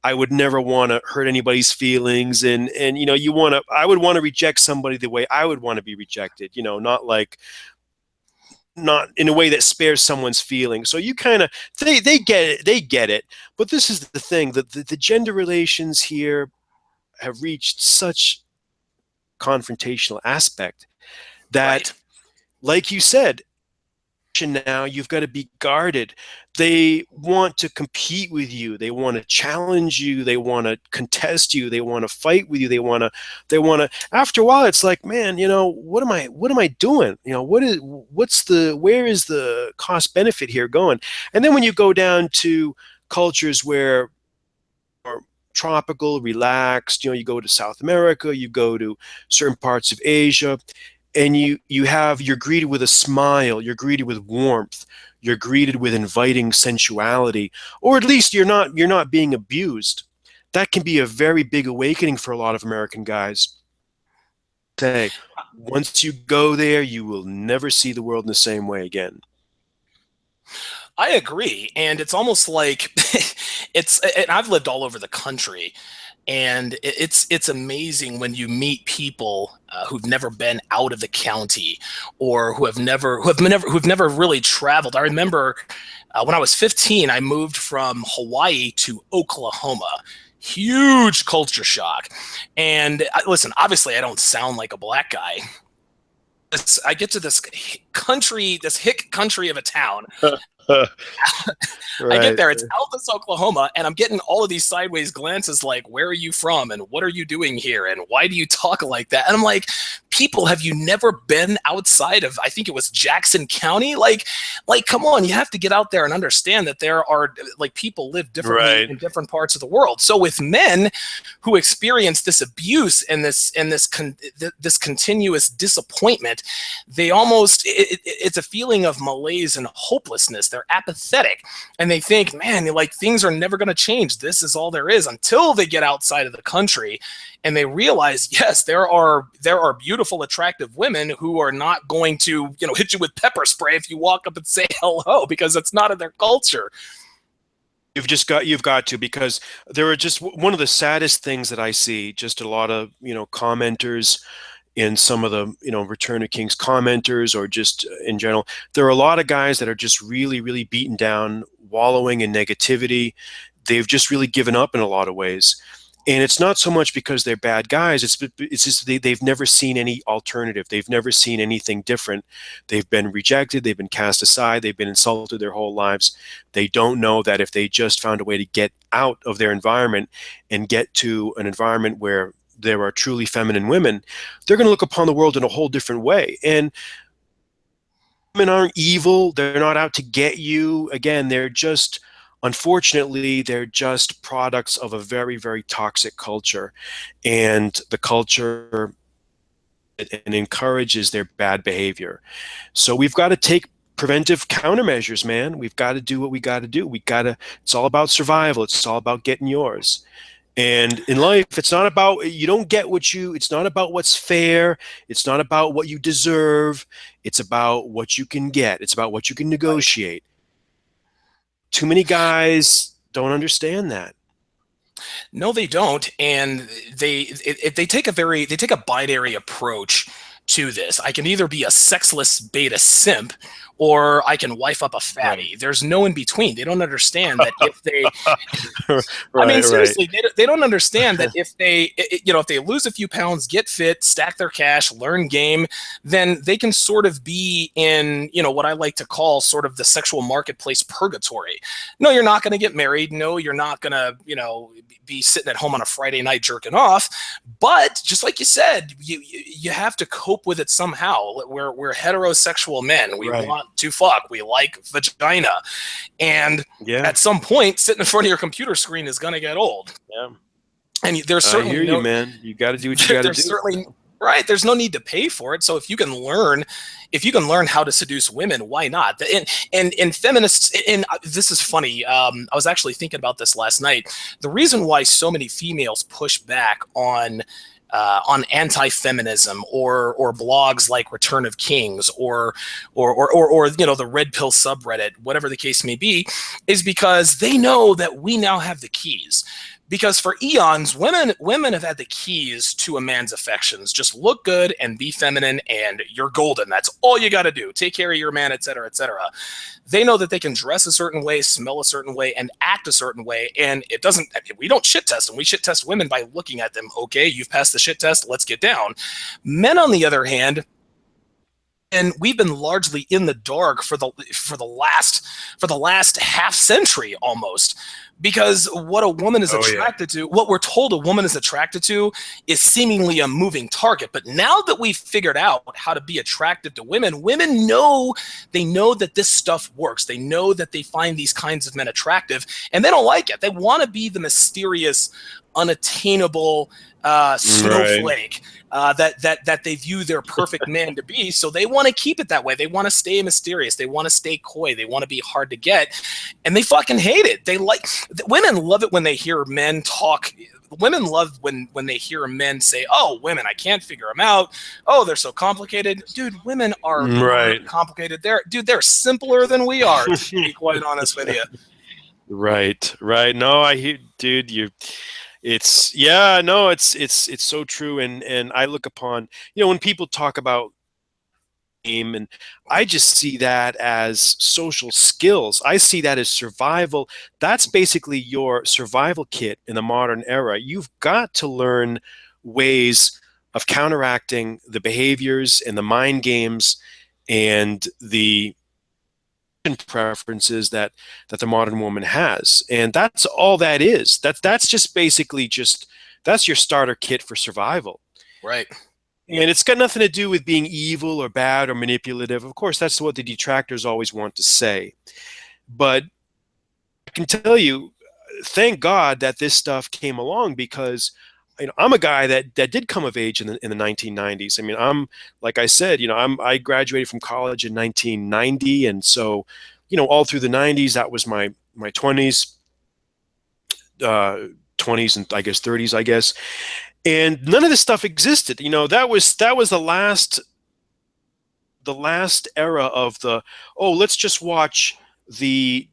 I would never want to hurt anybody's feelings. And, you know, I would want to reject somebody the way I would want to be rejected, you know, not in a way that spares someone's feelings. So you kind of, they get it. But this is the thing, that the gender relations here have reached such confrontational aspect that, like you said, now you've got to be guarded. They want to compete with you. They want to challenge you. They want to contest you. They want to fight with you. They want to, after a while, it's like, man, you know, what am I doing? You know, where is the cost benefit here going? And then when you go down to cultures where are tropical, relaxed, you know, you go to South America, you go to certain parts of Asia, and you're greeted with a smile, you're greeted with warmth, you're greeted with inviting sensuality, or at least you're not being abused. That can be a very big awakening for a lot of American guys. Say, once you go there, you will never see the world in the same way again. I agree, and it's almost like it's. And I've lived all over the country, and it's amazing when you meet people who've never been out of the county, or who've never really traveled. I remember when I was 15, I moved from Hawaii to Oklahoma. Huge culture shock, and listen, obviously, I don't sound like a black guy. I get to this country, this hick country of a town. I get Right. there, it's Altus, Oklahoma, and I'm getting all of these sideways glances like, where are you from? And what are you doing here? And why do you talk like that? And I'm like, people, have you never been outside of, I think it was Jackson County? Like, come on, you have to get out there and understand that there are, like, people live differently Right. in different parts of the world. So with men who experience this abuse and this continuous disappointment, they almost, it's a feeling of malaise and hopelessness. They're apathetic, and they think, man, like, things are never going to change. This is all there is, until they get outside of the country and they realize, yes, there are beautiful, attractive women who are not going to, hit you with pepper spray if you walk up and say hello, because it's not in their culture. You've got to, because there are just one of the saddest things that I see, just a lot of, commenters in some of the, Return of Kings commenters, or just in general, there are a lot of guys that are just really, really beaten down, wallowing in negativity. They've just really given up in a lot of ways. And it's not so much because they're bad guys. It's just they've never seen any alternative. They've never seen anything different. They've been rejected. They've been cast aside. They've been insulted their whole lives. They don't know that if they just found a way to get out of their environment and get to an environment where there are truly feminine women, they're going to look upon the world in a whole different way. And women aren't evil. They're not out to get you. Again, unfortunately, they're just products of a very, very toxic culture. And the culture and encourages their bad behavior. So we've got to take preventive countermeasures, man. We've got to do what we got to do. It's all about survival. It's all about getting yours. And in life, it's not about, it's not about what's fair. It's not about what you deserve. It's about what you can get. It's about what you can negotiate. Too many guys don't understand that. No, they don't, and they take a binary approach to this. I can either be a sexless beta simp, or I can wife up a fatty. Right. There's no in between. They don't understand that if they, I mean, Right, right. seriously, they don't understand that if if they lose a few pounds, get fit, stack their cash, learn game, then they can sort of be in, what I like to call sort of the sexual marketplace purgatory. No, you're not going to get married. No, you're not going to, be sitting at home on a Friday night jerking off. But just like you said, you have to cope with it somehow. We're heterosexual men. We Right. want to fuck. We like vagina. And Yeah. at some point, sitting in front of your computer screen is going to get old. Yeah. And there's I certainly hear you, man. You got to do what you got to there's do. certainly right. There's no need to pay for it. So if you can learn how to seduce women, why not? And feminists, and this is funny. I was actually thinking about this last night. The reason why so many females push back on anti-feminism, or blogs like Return of Kings, or the Red Pill subreddit, whatever the case may be, is because they know that we now have the keys. Because for eons, women have had the keys to a man's affections. Just look good and be feminine, and you're golden. That's all you got to do. Take care of your man, etc., etc. They know that they can dress a certain way, smell a certain way, and act a certain way. And it doesn't. We don't shit test them. We shit test women by looking at them. Okay, you've passed the shit test. Let's get down. Men, on the other hand, and we've been largely in the dark for the last half century almost, because what a woman is Oh, yeah. attracted to, what we're told a woman is attracted to, is seemingly a moving target. But now that we've figured out how to be attractive to women know that this stuff works. They know that they find these kinds of men attractive, and they don't like it. They want to be the mysterious unattainable Right. snowflake that they view their perfect man to be. So they want to keep it that way. They want to stay mysterious. They want to stay coy. They want to be hard to get, and they fucking hate it. They like women love it when they hear men talk. Women love when they hear men say, "Oh, women, I can't figure them out. Oh, they're so complicated." Dude, women are not Right. complicated. They're simpler than we are, to be quite honest with you. Right. Right. No, I hear, dude. It's yeah. No, it's so true. And I look upon, when people talk about game, and I just see that as social skills. I see that as survival. That's basically your survival kit in the modern era. You've got to learn ways of counteracting the behaviors and the mind games and the preferences that the modern woman has. And that's all that is. That's just basically just that's your starter kit for survival. Right. And it's got nothing to do with being evil or bad or manipulative. Of course, that's what the detractors always want to say. But I can tell you, thank God that this stuff came along, because I'm a guy that did come of age in the 1990s. I mean, I'm like I said, I graduated from college in 1990, and so all through the 90s, that was my 20s, 20s, and I guess 30s, I guess. And none of this stuff existed. That was the last era of let's just watch the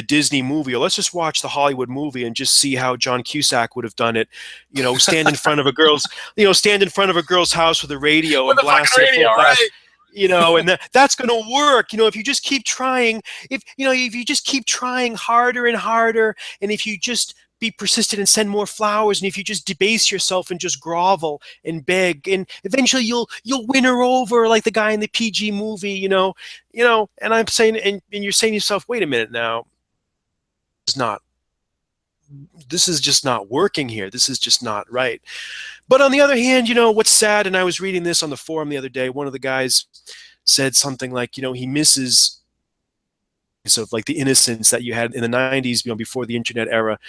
Disney movie, or let's just watch the Hollywood movie and just see how John Cusack would have done it. Stand in front of a girl's house with a radio With and the fucking blast it radio, full blast. right? And that's going to work. If you just keep trying, if you just keep trying harder and harder, and if you just be persistent and send more flowers, and if you just debase yourself and just grovel and beg, and eventually you'll win her over, like the guy in the PG movie. And I'm saying, and you're saying to yourself, wait a minute now, this is just not working here. This is just not right. But on the other hand, what's sad, and I was reading this on the forum the other day, one of the guys said something like, he misses of like the innocence that you had in the 90s, before the internet era,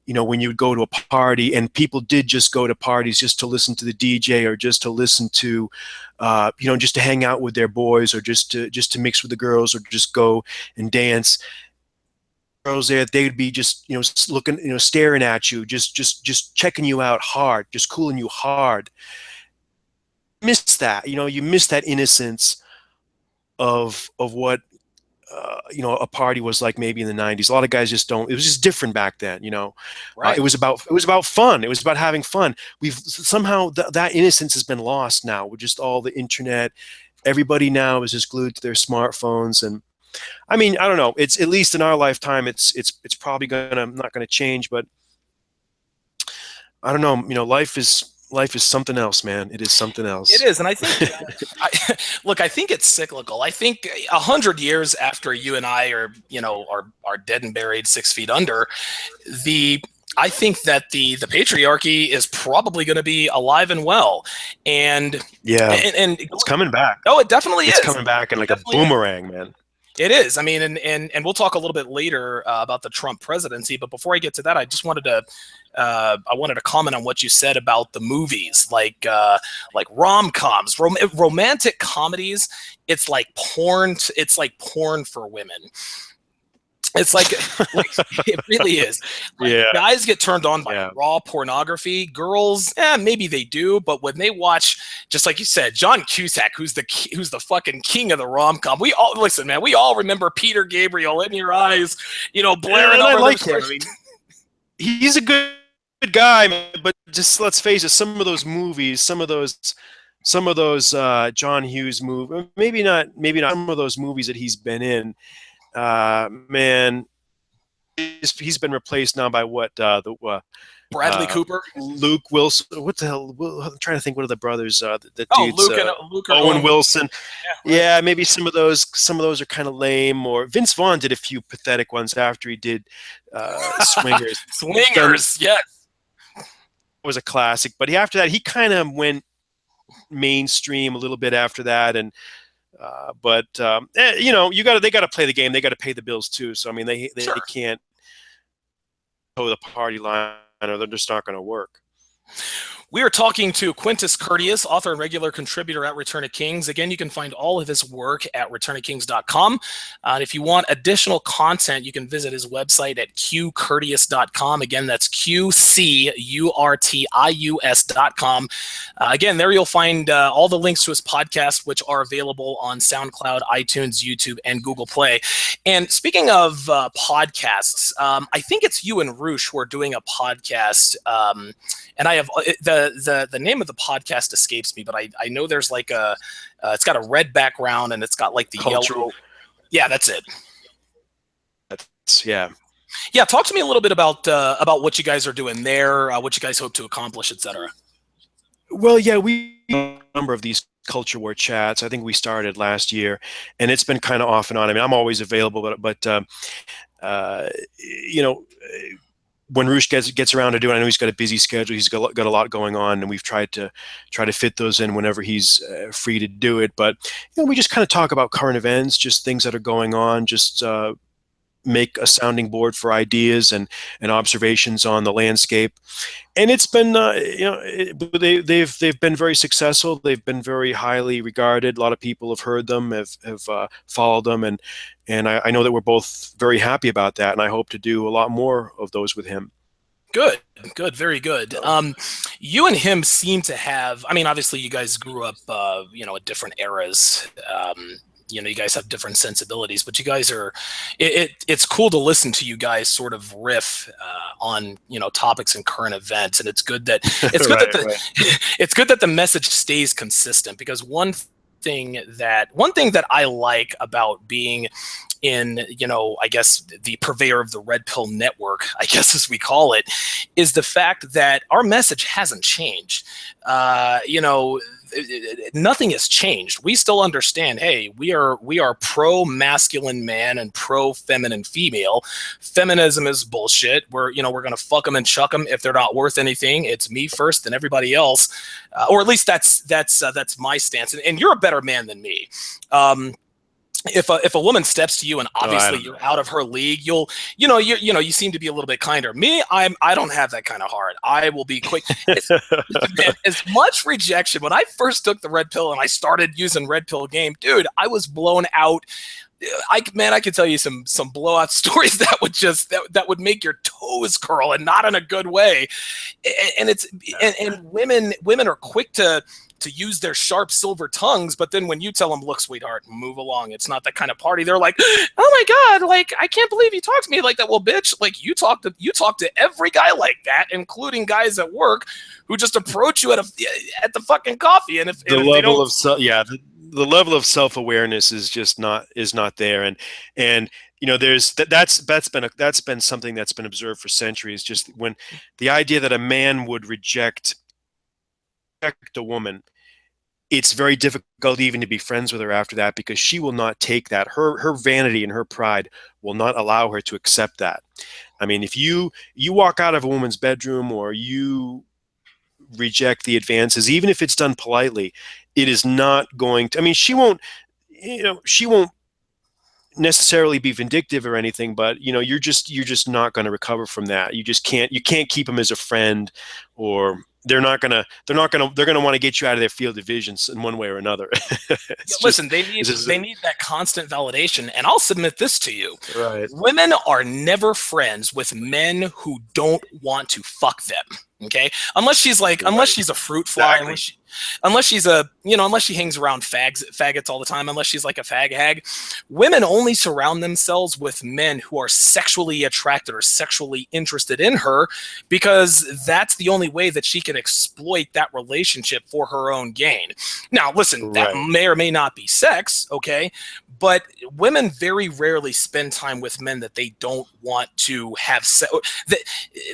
when you would go to a party, and people did just go to parties just to listen to the DJ, or just to listen to, just to hang out with their boys, or just to mix with the girls, or just go and dance. Girls there, they would be just, looking, staring at you, just checking you out hard, just cooling you hard. Miss that, you miss that innocence of what a party was like maybe in the 90s. A lot of guys just don't. It was just different back then. Right. It was about fun. It was about having fun. We've somehow that innocence has been lost now with just all the internet. Everybody now is just glued to their smartphones, and I mean, I don't know. It's, at least in our lifetime, it's probably not gonna change. But I don't know. Life is something else, man. It is something else. It is, and I think, look, I think it's cyclical. I think 100 years after you and I are dead and buried 6 feet under, I think that the patriarchy is probably going to be alive and well, and yeah, and it's coming back. Oh, it definitely is. It's coming back in like a boomerang, man. It is. I mean, and we'll talk a little bit later about the Trump presidency. But before I get to that, I just wanted to comment on what you said about the movies, like rom-coms, romantic comedies. It's like porn. It's like porn for women. It's like it really is. Like, yeah. Guys get turned on by raw pornography. Girls, maybe they do, but when they watch, just like you said, John Cusack, who's the fucking king of the rom-com. We all listen, man. We all remember Peter Gabriel in your eyes, blaring over. I like him. I mean, he's a good guy, but just let's face it. Some of those movies, some of those John Hughes movies, maybe not. Some of those movies that he's been in. Man, he's been replaced now by what Bradley Cooper, Luke Wilson. What the hell? I'm trying to think. What are the brothers? The dudes, Luke Owen Wilson. Yeah, maybe some of those are kind of lame. Or Vince Vaughn did a few pathetic ones after he did Swingers. Swingers, yes, was a classic. But after that, he kind of went mainstream a little bit after that, and. They got to play the game. They got to pay the bills too. So I mean, they can't toe the party line or they're just not going to work. We are talking to Quintus Curtius, author and regular contributor at Return of Kings. Again, you can find all of his work at returnofkings.com. And if you want additional content, you can visit his website at qcurtius.com. Again, that's QCURTIUS.com. Again, there you'll find all the links to his podcast, which are available on SoundCloud, iTunes, YouTube, and Google Play. And speaking of podcasts, I think it's you and Roosh who are doing a podcast. And I have the name of the podcast escapes me, but I know there's like a it's got a red background and it's got like the yellow. Yeah, that's it. Yeah. Talk to me a little bit about what you guys are doing there, what you guys hope to accomplish, etc. Well, yeah, we a number of these culture war chats. I think we started last year, and it's been kind of off and on. I mean, I'm always available, but you know, when Roosh gets around to doing it, I know he's got a busy schedule. He's got a lot going on, and we've tried to fit those in whenever he's free to do it. But we just kind of talk about current events, just things that are going on, just make a sounding board for ideas and observations on the landscape. And it's been, they've been very successful. They've been very highly regarded. A lot of people have heard them, have followed them, and I know that we're both very happy about that. And I hope to do a lot more of those with him. Good, very good. You and him seem to have. I mean, obviously, you guys grew up, at different eras. You guys have different sensibilities, but you guys are. It's cool to listen to you guys sort of riff on topics and current events, and it's good that it's good that the message stays consistent, because one thing that I like about being in, I guess the purveyor of the Red Pill Network, I guess as we call it, is the fact that our message hasn't changed. Nothing has changed. We still understand, hey, we are pro-masculine man and pro-feminine female. Feminism is bullshit. We're gonna fuck them and chuck them. If they're not worth anything, it's me first, then everybody else. Or at least that's my stance. And you're a better man than me. If a woman steps to you and obviously you're out of her league, you seem to be a little bit kinder. Me, I don't have that kind of heart. I will be quick. As much rejection when I first took the red pill and I started using red pill game, dude, I was blown out. I can tell you some blowout stories that would that would make your toes curl, and not in a good way. And women are quick to use their sharp silver tongues, but then when you tell them, look, sweetheart, move along, it's not that kind of party, they're like, oh my god, like, I can't believe you talked to me like that. Well, bitch, like, you talk to every guy like that, including guys at work who just approach you at the fucking coffee, and if the level of self-awareness is just not there, and that's been something that's been observed for centuries. Just when the idea that a man would reject a woman, it's very difficult even to be friends with her after that, because she will not take that. Her vanity and her pride will not allow her to accept that. I mean, if you walk out of a woman's bedroom, or you reject the advances, even if it's done politely, it is not going to, I mean, she won't necessarily be vindictive or anything, but you're just not going to recover from that. You can't keep them as a friend, or they're going to want to get you out of their field of vision in one way or another. Listen, they need that constant validation. And I'll submit this to you. Right. Women are never friends with men who don't want to fuck them. Okay? Unless she's a fruit fly, exactly. Unless she hangs around faggots all the time, unless she's like a fag hag. Women only surround themselves with men who are sexually attracted or sexually interested in her, because that's the only way that she can exploit that relationship for her own gain. Now, listen, that may or may not be sex, okay? But women very rarely spend time with men that they don't want to have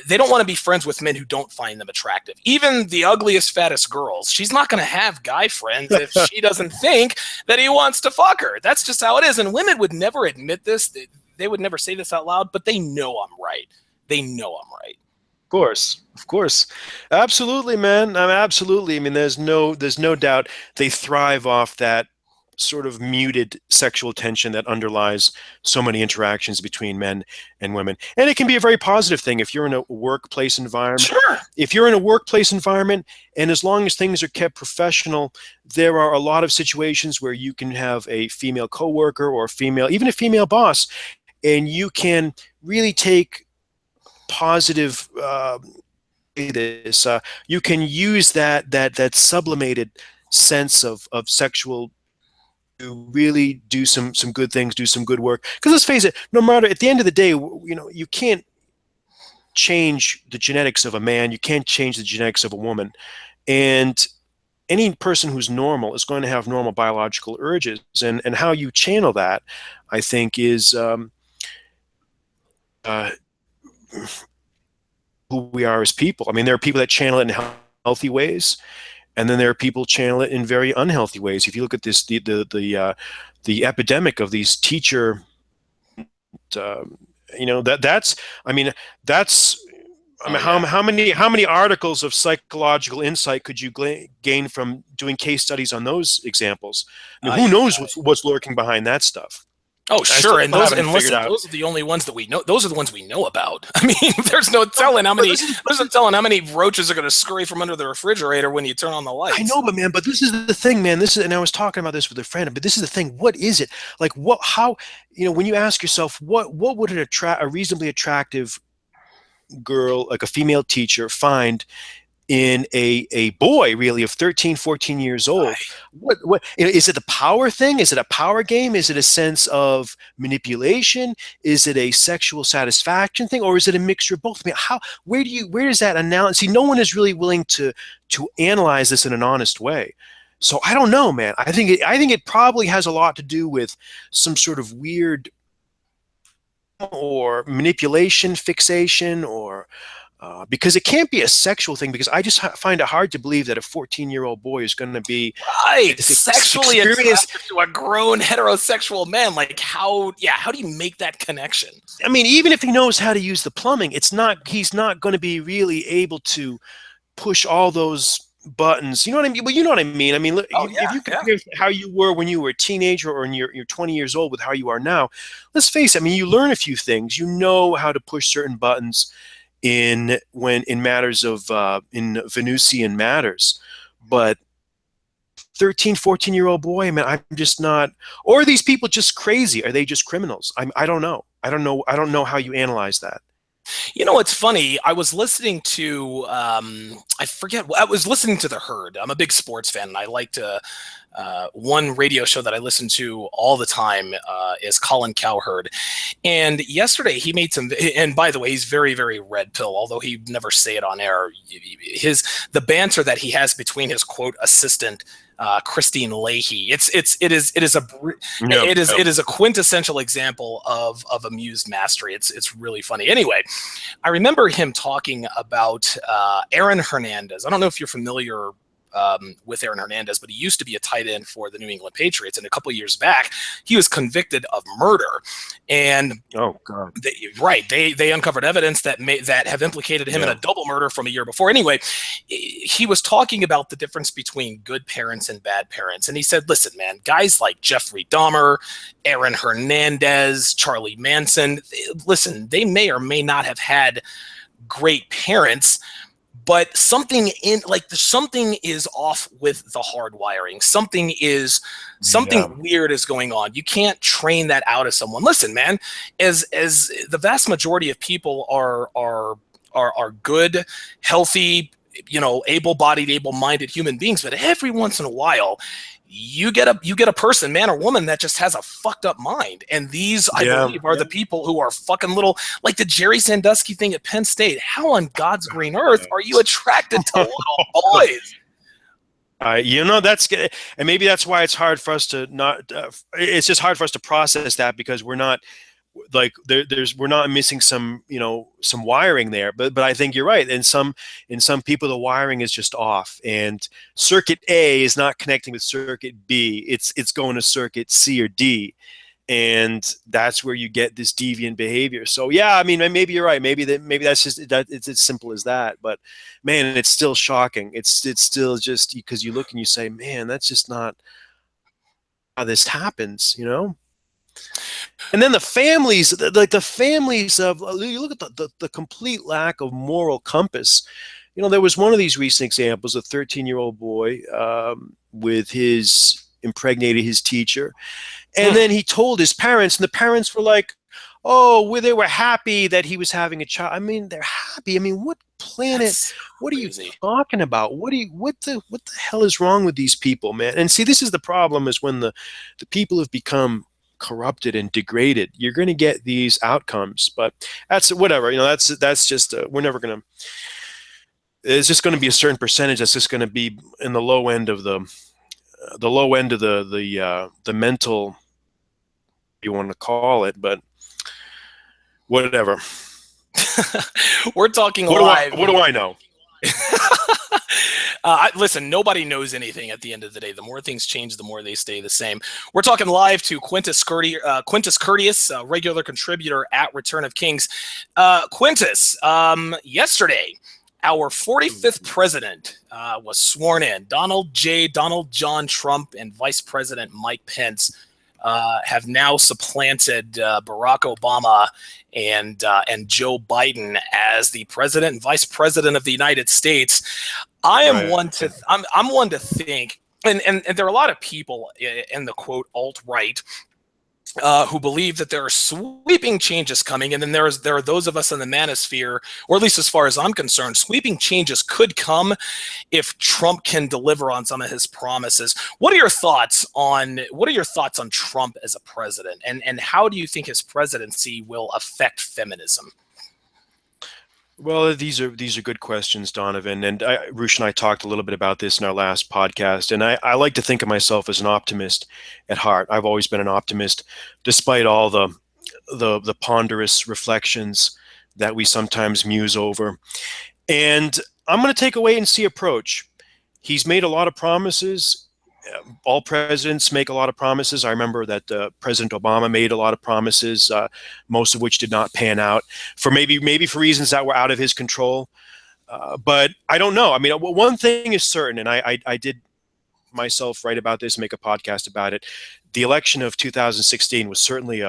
they don't want to be friends with men who don't find them attractive. Even the ugliest, fattest girls, she's not going to have guy friends if she doesn't think that he wants to fuck her. That's just how it is. And women would never admit this. They would never say this out loud, but they know I'm right. They know I'm right. Of course. Absolutely, man. Absolutely. I mean, there's no doubt they thrive off that sort of muted sexual tension that underlies so many interactions between men and women. And it can be a very positive thing if you're in a workplace environment. Sure. If you're in a workplace environment, and as long as things are kept professional, there are a lot of situations where you can have a female coworker or even a female boss, and you can really take positive you can use that sublimated sense of sexual to really do some good things, do some good work. Because let's face it, no matter, at the end of the day, you can't change the genetics of a man, you can't change the genetics of a woman, and any person who's normal is going to have normal biological urges, and how you channel that, I think, is uh, who we are as people. I mean, there are people that channel it in healthy ways, and then there are people channel it in very unhealthy ways. If you look at this, the epidemic of these teacher, uh, that's, I mean, that's, I mean, Yeah. how many articles of psychological insight could you gain from doing case studies on those examples? I mean, who Yeah. knows what's lurking behind that stuff? Oh, I still sure. And haven't figured listen, out. those are the only ones that we know. Those are the ones we know about. I mean, there's no telling how many. There's no telling how many roaches are going to scurry from under the refrigerator when you turn on the I lights. know, but man, but this is the thing, man. And I was talking about this with a friend, but this is the thing. What is it? Like, how, when you ask yourself, what would a reasonably attractive girl, like a female teacher, find in a boy really of 13, 14 years old? What is it? The power thing? Is it a power game? Is it a sense of manipulation? Is it a sexual satisfaction thing, or is it a mixture of both? I mean, where does that analysis? See, no one is really willing to analyze this in an honest way. So I don't know, man. I think it probably has a lot to do with some sort of weird or manipulation, fixation, or because it can't be a sexual thing, because I just find it hard to believe that a 14-year-old boy is going to be Right, sexually experienced. attracted to a grown heterosexual man. Like how? Yeah, how do you make that connection? I mean, even if he knows how to use the plumbing, he's not going to be really able to push all those buttons. You know what I mean? Well, you know what I mean. I mean, Oh if yeah, you yeah. compare how you were when you were a teenager, or you're 20 years old, with how you are now, let's face it. I mean, you learn a few things. You know how to push certain buttons in matters of in Venusian matters, but 13, 14-year-old boy, man, I'm just not. Or are these people just crazy? Are they just criminals? I don't know. I don't know how you analyze that. You know, it's funny. I was listening to, I forget, I was listening to The Herd. I'm a big sports fan, and I like to, one radio show that I listen to all the time is Colin Cowherd. And yesterday he made some, and by the way, he's very, very red pill, although he never say it on air. The banter that he has between his quote assistant, Christine Leahy. It is No, it is a quintessential example of amused mastery. It's really funny. Anyway, I remember him talking about Aaron Hernandez. I don't know if you're familiar with Aaron Hernandez, but he used to be a tight end for the New England Patriots. And a couple years back, he was convicted of murder. And oh god, they uncovered evidence that have implicated him in yeah, a double murder from a year before. Anyway, he was talking about the difference between good parents and bad parents. And he said, listen, man, guys like Jeffrey Dahmer, Aaron Hernandez, Charlie Manson, listen, they may or may not have had great parents, but something is off with the hardwiring. Something yeah, weird is going on. You can't train that out of someone. Listen, man, as the vast majority of people are good, healthy, able-bodied, able-minded human beings, but every once in a while you get a person, man or woman, that just has a fucked up mind. And these, I yeah, believe, are the people who are fucking little, like the Jerry Sandusky thing at Penn State. How on God's green earth are you attracted to little boys? that's good, and maybe that's why it's hard for us to not. It's just hard for us to process that, because we're not like we're not missing some wiring there. But I think you're right. In some people, the wiring is just off, and circuit A is not connecting with circuit B. It's going to circuit C or D, and that's where you get this deviant behavior. So yeah, I mean, maybe you're right. Maybe that's just that. It's as simple as that. But man, it's still shocking. It's still just, because you look and you say, man, that's just not. how this happens, And then the families, like the families of, you look at the complete lack of moral compass. There was one of these recent examples, a 13-year-old boy with his impregnated his teacher. And Hmm. then he told his parents, and the parents were like, oh, well, they were happy that he was having a child. I mean, they're happy. I mean, what planet? That's What are you crazy. talking about? What the hell is wrong with these people, man? And see, this is the problem: is when the people have become corrupted and degraded, you're going to get these outcomes. But that's whatever. That's just we're never going to. It's just going to be a certain percentage that's just going to be in the low end of the mental, you want to call it, but whatever. We're talking What do I live. what do I know? Listen, nobody knows anything at the end of the day. The more things change, the more they stay the same. We're talking live to Quintus Curtius, regular contributor at Return of Kings. Quintus, yesterday, our 45th president was sworn in. Donald John Trump and Vice President Mike Pence have now supplanted Barack Obama and Joe Biden as the president and vice president of the United States. Right. I'm one to think, and there are a lot of people in the quote alt right who believe that there are sweeping changes coming, and then there are those of us in the manosphere, or at least as far as I'm concerned, sweeping changes could come if Trump can deliver on some of his promises. What are your thoughts on Trump as a president, and how do you think his presidency will affect feminism? Well, these are good questions, Donovan. And Rush and I talked a little bit about this in our last podcast. And I like to think of myself as an optimist at heart. I've always been an optimist, despite all the ponderous reflections that we sometimes muse over. And I'm going to take a wait and see approach. He's made a lot of promises. All presidents make a lot of promises. I remember that President Obama made a lot of promises, most of which did not pan out for maybe for reasons that were out of his control. But I don't know. I mean, one thing is certain, and I did myself write about this, make a podcast about it. The election of 2016 was certainly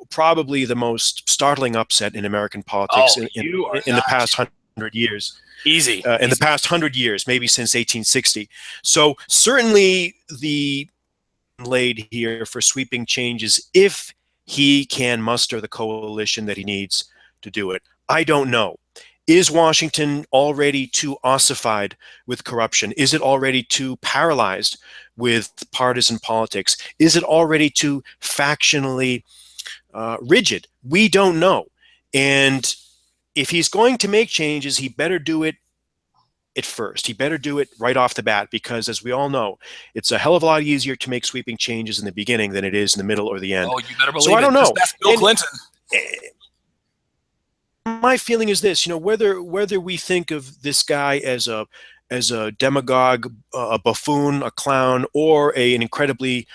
probably the most startling upset in American politics Oh, you are in the not past 100 years. easy. In the Easy. past 100 years, maybe since 1860. So certainly the laid here for sweeping changes if he can muster the coalition that he needs to do it. I don't know. Is Washington already too ossified with corruption? Is it already too paralyzed with partisan politics? Is it already too factionally rigid? We don't know. And if he's going to make changes, he better do it at first. He better do it right off the bat because, as we all know, it's a hell of a lot easier to make sweeping changes in the beginning than it is in the middle or the end. Oh, you better So believe I it. don't Just know. ask Bill And Clinton. my feeling is this: whether we think of this guy as a demagogue, a buffoon, a clown, or an incredibly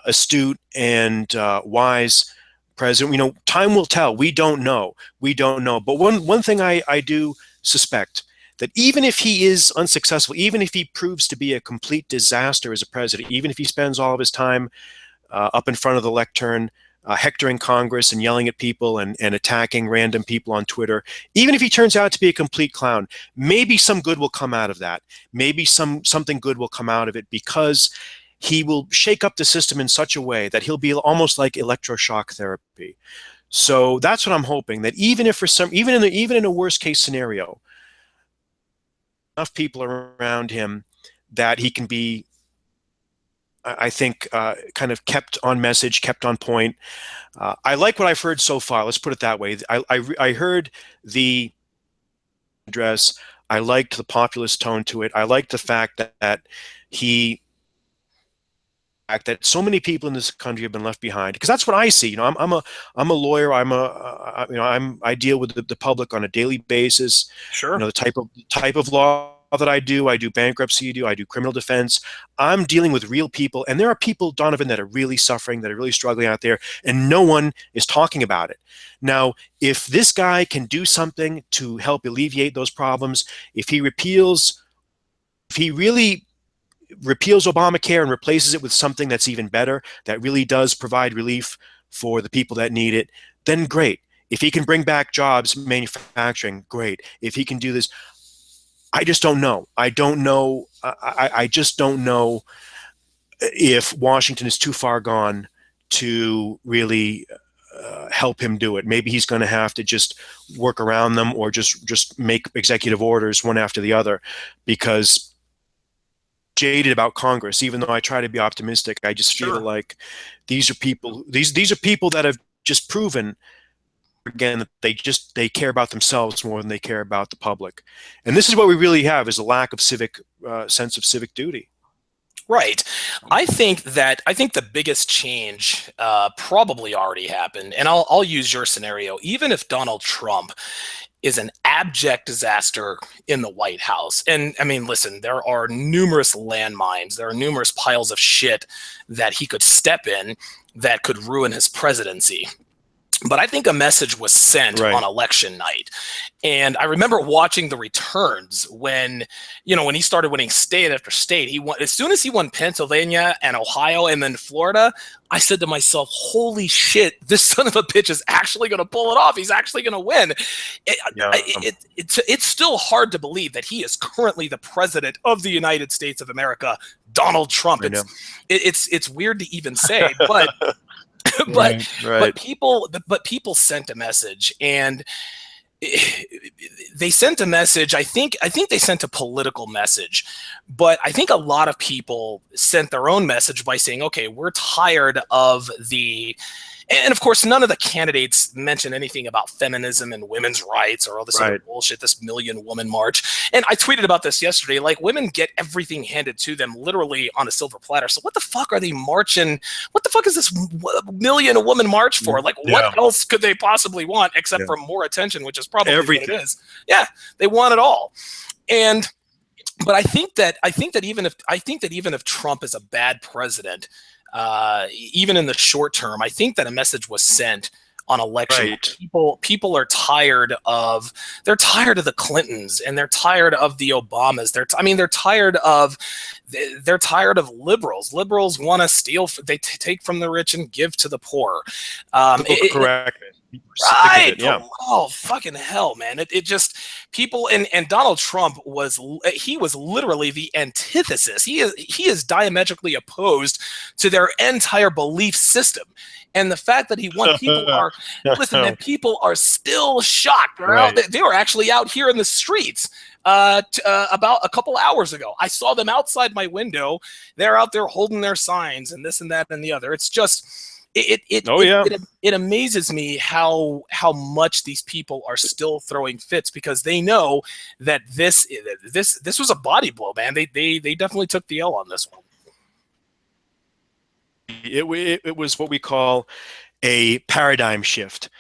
astute and wise president, time will tell. We don't know. We don't know. But one thing I do suspect, that even if he is unsuccessful, even if he proves to be a complete disaster as a president, even if he spends all of his time up in front of the lectern, hectoring Congress and yelling at people and attacking random people on Twitter, even if he turns out to be a complete clown, maybe some good will come out of that. Maybe something good will come out of it because he will shake up the system in such a way that he'll be almost like electroshock therapy. So that's what I'm hoping, that even if for some, even in a worst case scenario, enough people around him that he can be, I think, kind of kept on message, kept on point. I like what I've heard so far. Let's put it that way. I heard the address. I liked the populist tone to it. I liked the fact that he that so many people in this country have been left behind, because that's what I see. I'm a lawyer. I deal with the public on a daily basis. Sure. The type of law that I do bankruptcy, I do criminal defense. I'm dealing with real people, and there are people, Donovan, that are really suffering, that are really struggling out there, and no one is talking about it. Now, if this guy can do something to help alleviate those problems, if he really repeals Obamacare and replaces it with something that's even better, that really does provide relief for the people that need it, then great. If he can bring back jobs, manufacturing, great. If he can do this, I just don't know. I don't know. I just don't know if Washington is too far gone to really help him do it. Maybe he's going to have to just work around them, or just make executive orders one after the other, because jaded about Congress. Even though I try to be optimistic, I just feel Sure. like these are people. These are people that have just proven again that they care about themselves more than they care about the public. And this is what we really have, is a lack of civic sense of civic duty. Right. I think the biggest change probably already happened, and I'll use your scenario. Even if Donald Trump is an abject disaster in the White House, and I mean, listen, there are numerous landmines, there are numerous piles of shit that he could step in that could ruin his presidency. But I think a message was sent Right. on election night. And I remember watching the returns when, when he started winning state after state. He won as soon as he won Pennsylvania and Ohio and then Florida. I said to myself, holy shit, this son of a bitch is actually going to pull it off. He's actually going to win. Yeah. It's still hard to believe that he is currently the president of the United States of America, Donald Trump. I know. It's weird to even say, but Right. but people sent a message, and they sent a message. I think they sent a political message, but I think a lot of people sent their own message by saying, okay, we're tired of the. And of course, none of the candidates mentioned anything about feminism and women's rights or all this other bullshit, this million woman march. And I tweeted about this yesterday. Like, women get everything handed to them literally on a silver platter. So what the fuck are they marching? What the fuck is this million woman march for? Like, what else could they possibly want except for more attention, which is probably everything. what it is. Yeah, they want it all. And but I think that even if Trump is a bad president, even in the short term, I think that a message was sent on election. People are tired of the Clintons, and they're tired of the Obamas. They're tired of liberals. Liberals want to steal. They take from the rich and give to the poor. Correct. Right. Yeah. Oh, fucking hell, man. It just people and Donald Trump was literally the antithesis. He is diametrically opposed to their entire belief system. And the fact that he won, people are listen, man, people are still shocked. They were actually out here in the streets about a couple hours ago. I saw them outside my window. They're out there holding their signs and this and that and the other. It's just it amazes me how much these people are still throwing fits, because they know that this was a body blow, man. They definitely took the L on this one. It was what we call a paradigm shift.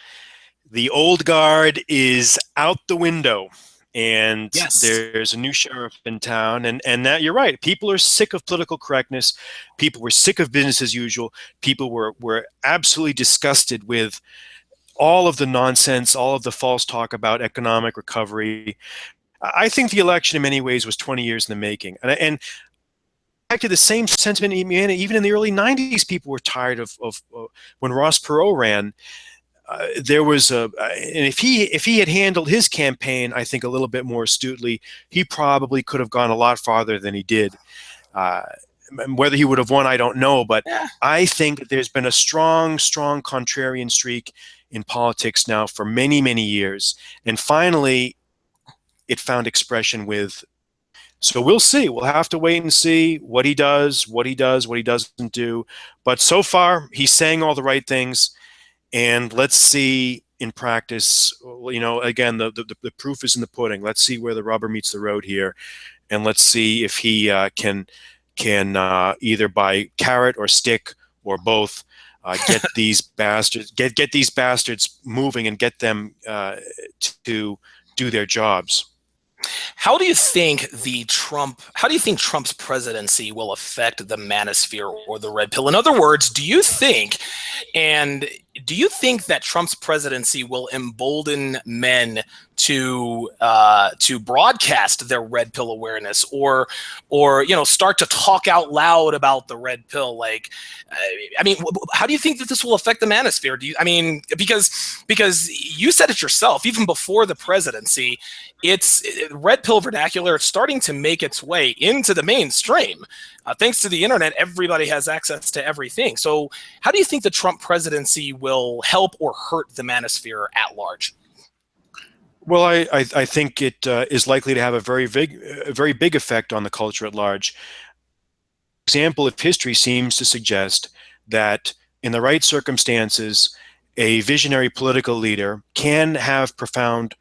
The old guard is out the window, and there's a new sheriff in town, and that, you're right, people are sick of political correctness. People were sick of business as usual. People were absolutely disgusted with all of the nonsense, all of the false talk about economic recovery. I think the election in many ways was 20 years in the making, and back to the same sentiment, even in the early 90s, people were tired of when Ross Perot ran. There was and if he had handled his campaign, I think, a little bit more astutely, he probably could have gone a lot farther than he did. Whether he would have won, I don't know, but I think that there's been a strong contrarian streak in politics now for many, many years, and finally, it found expression with. So we'll see. We'll have to wait and see what he does, what he doesn't do. But so far, he's saying all the right things. And let's see in practice, again, the proof is in the pudding. Let's see where the rubber meets the road here. And let's see if he can either by carrot or stick or both get these bastards, get these bastards moving and get them to do their jobs. How do you think Trump's presidency will affect the manosphere or the red pill? In other words, do you think, and do you think that Trump's presidency will embolden men to broadcast their red pill awareness, or start to talk out loud about the red pill? Like, I mean, how do you think that this will affect the manosphere? I mean, because you said it yourself, even before the presidency, it's red pill vernacular. It's starting to make its way into the mainstream. Thanks to the internet, everybody has access to everything. So, how do you think the Trump presidency will help or hurt the manosphere at large? Well, I think it is likely to have a very big effect on the culture at large. Example of history seems to suggest that in the right circumstances, a visionary political leader can have profound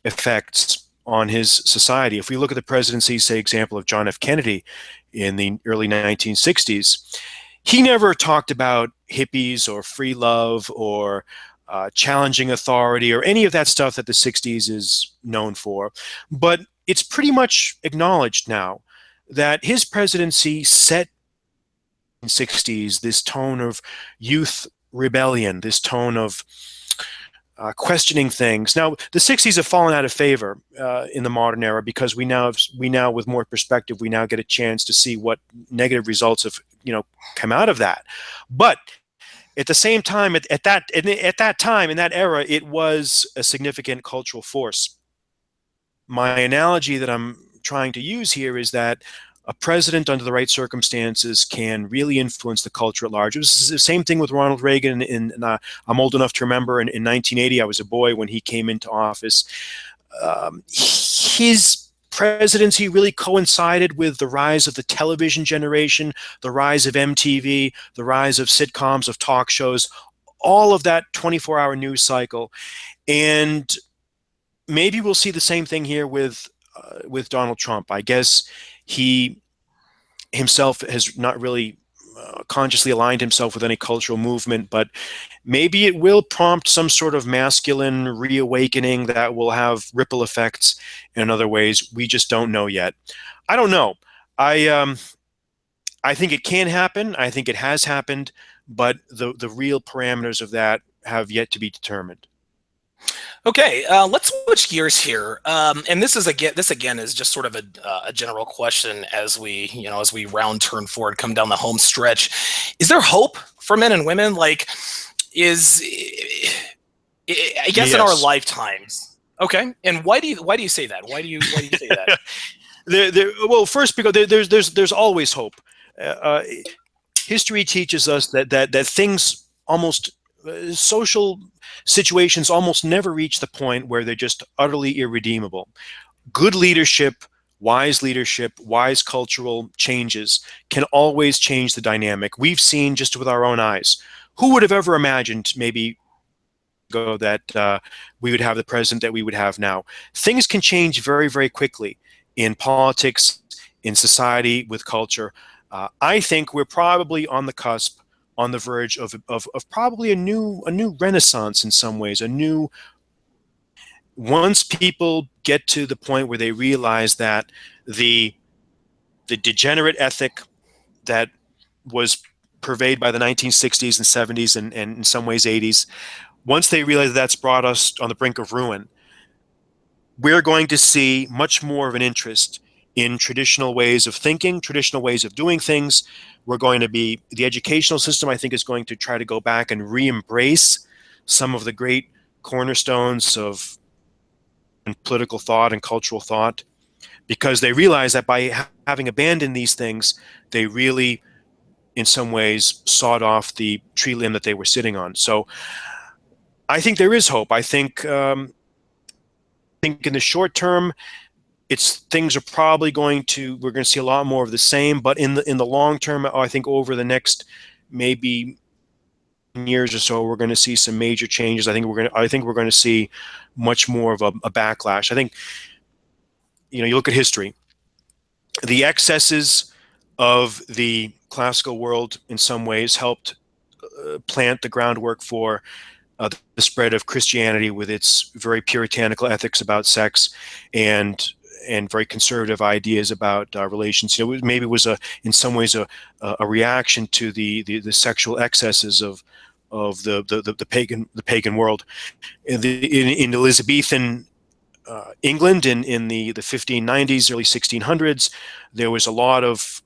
effects on his society. If we look at the presidency, say, example of John F. Kennedy in the early 1960s, he never talked about hippies or free love or challenging authority or any of that stuff that the 60s is known for. But it's pretty much acknowledged now that his presidency set in the 60s this tone of youth rebellion, this tone of questioning things. Now, the 60s have fallen out of favor in the modern era because we now, with more perspective, we now get a chance to see what negative results have, come out of that. But at the same time, at that time, in that era, it was a significant cultural force. My analogy that I'm trying to use here is that a president under the right circumstances can really influence the culture at large. It was the same thing with Ronald Reagan. I'm old enough to remember in 1980, I was a boy when he came into office. His presidency really coincided with the rise of the television generation, the rise of MTV, the rise of sitcoms, of talk shows, all of that 24-hour news cycle. And maybe we'll see the same thing here with Donald Trump. I guess he himself has not really consciously aligned himself with any cultural movement, but maybe it will prompt some sort of masculine reawakening that will have ripple effects in other ways. We just don't know yet. I don't know. I think it can happen. I think it has happened, but the real parameters of that have yet to be determined. Okay, let's switch gears here. And this again is just sort of a general question as we round turn forward, come down the home stretch. Is there hope for men and women? Like, I guess in our Yes. lifetimes. Okay, and why do you say that? Why do you say that? Well, first, because there's always hope. History teaches us that things almost social situations almost never reach the point where they're just utterly irredeemable. Good leadership, wise cultural changes can always change the dynamic. We've seen just with our own eyes. Who would have ever imagined maybe ago that we would have the president that we would have now? Things can change very, very quickly in politics, in society, with culture. I think we're probably on the cusp, on the verge of probably a new renaissance in some ways. Once people get to the point where they realize that the degenerate ethic that was pervaded by the 1960s and 70s and in some ways 80s, once they realize that that's brought us on the brink of ruin, we're going to see much more of an interest in traditional ways of thinking, traditional ways of doing things. The educational system, I think, is going to try to go back and re-embrace some of the great cornerstones of political thought and cultural thought, because they realize that by having abandoned these things, they really, in some ways, sawed off the tree limb that they were sitting on. So I think there is hope. I think in the short term, things are probably we're going to see a lot more of the same, but in the long term, I think over the next maybe years or so, we're going to see some major changes. I think we're going to see much more of a backlash. I think, you look at history, the excesses of the classical world in some ways helped plant the groundwork for the spread of Christianity with its very puritanical ethics about sex and very conservative ideas about relations. Maybe it was in some ways a reaction to the sexual excesses of the pagan world. In Elizabethan England in the 1590s, early 1600s, there was a lot of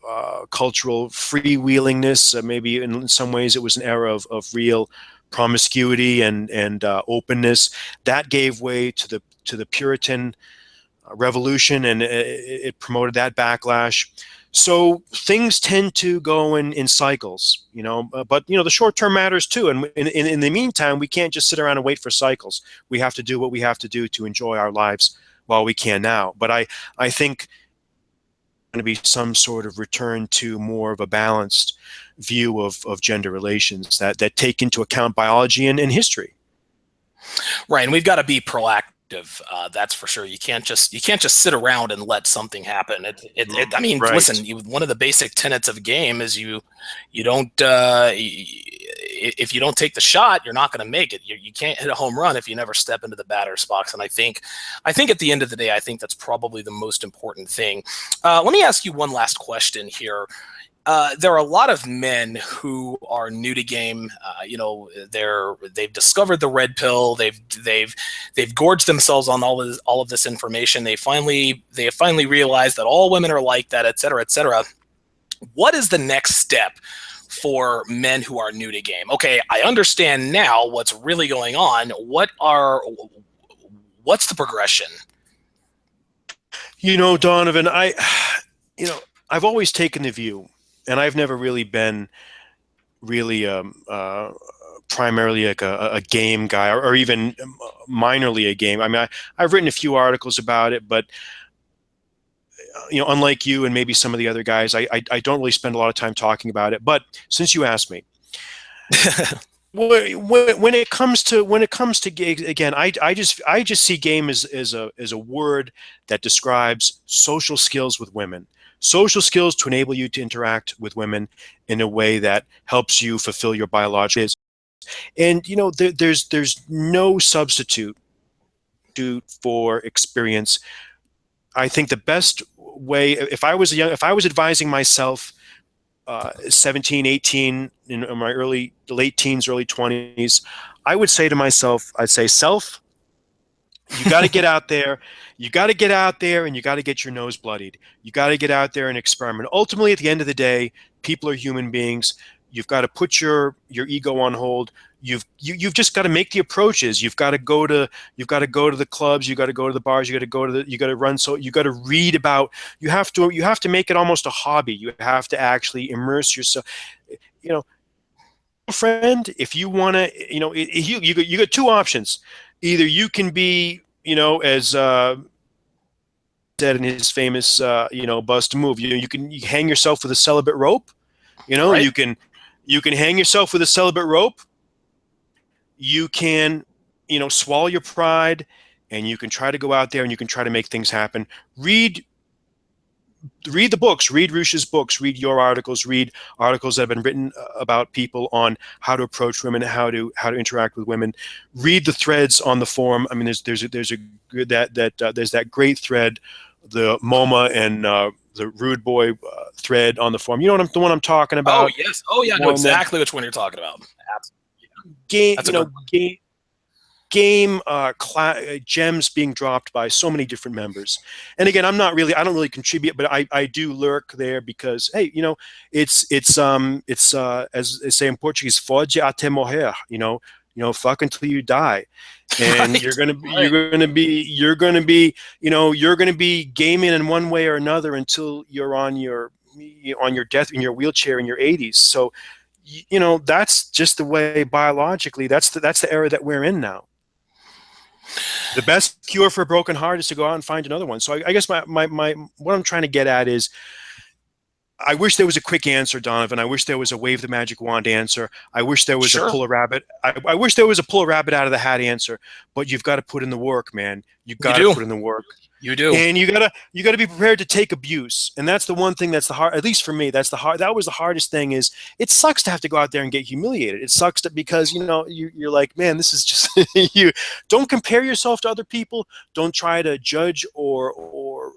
cultural freewheelingness. Maybe in some ways it was an era of real promiscuity and openness. That gave way to the Puritan revolution, and it promoted that backlash. So things tend to go in cycles, but the short term matters too. And in the meantime, we can't just sit around and wait for cycles. We have to do what we have to do to enjoy our lives while we can now. But I think going to be some sort of return to more of a balanced view of gender relations that take into account biology and history. Right, and we've got to be proactive. That's for sure. You can't just sit around and let something happen. I mean, Right. listen. One of the basic tenets of the game is you don't. If you don't take the shot, you're not going to make it. You can't hit a home run if you never step into the batter's box. And I think at the end of the day, I think that's probably the most important thing. Let me ask you one last question here. There are a lot of men who are new to game. They've discovered the red pill. They've gorged themselves on all of this information. They have finally realized that all women are like that, et cetera, et cetera. What is the next step for men who are new to game? Okay, I understand now what's really going on. What's the progression? Donovan, I've always taken the view, and I've never really been primarily like a game guy, or even minorly a game. I mean, I've written a few articles about it, but unlike you and maybe some of the other guys, I don't really spend a lot of time talking about it. But since you asked me, when it comes to game, again, I just see game as a word that describes social skills with women. Social skills to enable you to interact with women in a way that helps you fulfill your biological needs. And there's no substitute for experience. I think the best way, if I was advising myself 17, 18, in my late teens, early 20s, I would say to myself, I'd say, self, you got to get out there. You got to get out there and you got to get your nose bloodied. You got to get out there and experiment. Ultimately, at the end of the day, people are human beings. You've got to put your ego on hold. You've just got to make the approaches. You've got to go to the clubs. You got to go to the bars. You got to run. So you got to read about. You have to make it almost a hobby. You have to actually immerse yourself. Friend, if you want to, you got two options. Either you can be, as said in his famous, bust move, you can hang yourself with a celibate rope. Right. You can hang yourself with a celibate rope. You can, swallow your pride, and you can try to go out there and you can try to make things happen. Read the books, read Rush's books, read your articles, read articles that have been written about people on how to approach women, how to interact with women. Read the threads on the forum. I mean, there's that great thread, the MoMA and the Rude Boy thread on the forum. You know the one I'm talking about? Oh yes. Oh yeah. I know exactly which one you're talking about. Absolutely. Game, gems being dropped by so many different members. And again, I don't really contribute, but I do lurk there because, hey, it's as they say in Portuguese, fode até morrer, fuck until you die. And Right. you're gonna be gaming in one way or another until you're on your death in your wheelchair in your 80s. So that's just the way biologically, that's the era that we're in now. The best cure for a broken heart is to go out and find another one. So I guess my what I'm trying to get at is, I wish there was a quick answer, Donovan. I wish there was a wave the magic wand answer. I wish there was Sure. a pull a rabbit. I wish there was a pull a rabbit out of the hat answer. But you've got to put in the work, man. You've got to put in the work. You do. And you gotta be prepared to take abuse. And that's the one thing that's the hard, at least for me, that was the hardest thing. Is it sucks to have to go out there and get humiliated. It sucks because you're like, man, this is just you don't compare yourself to other people. Don't try to judge or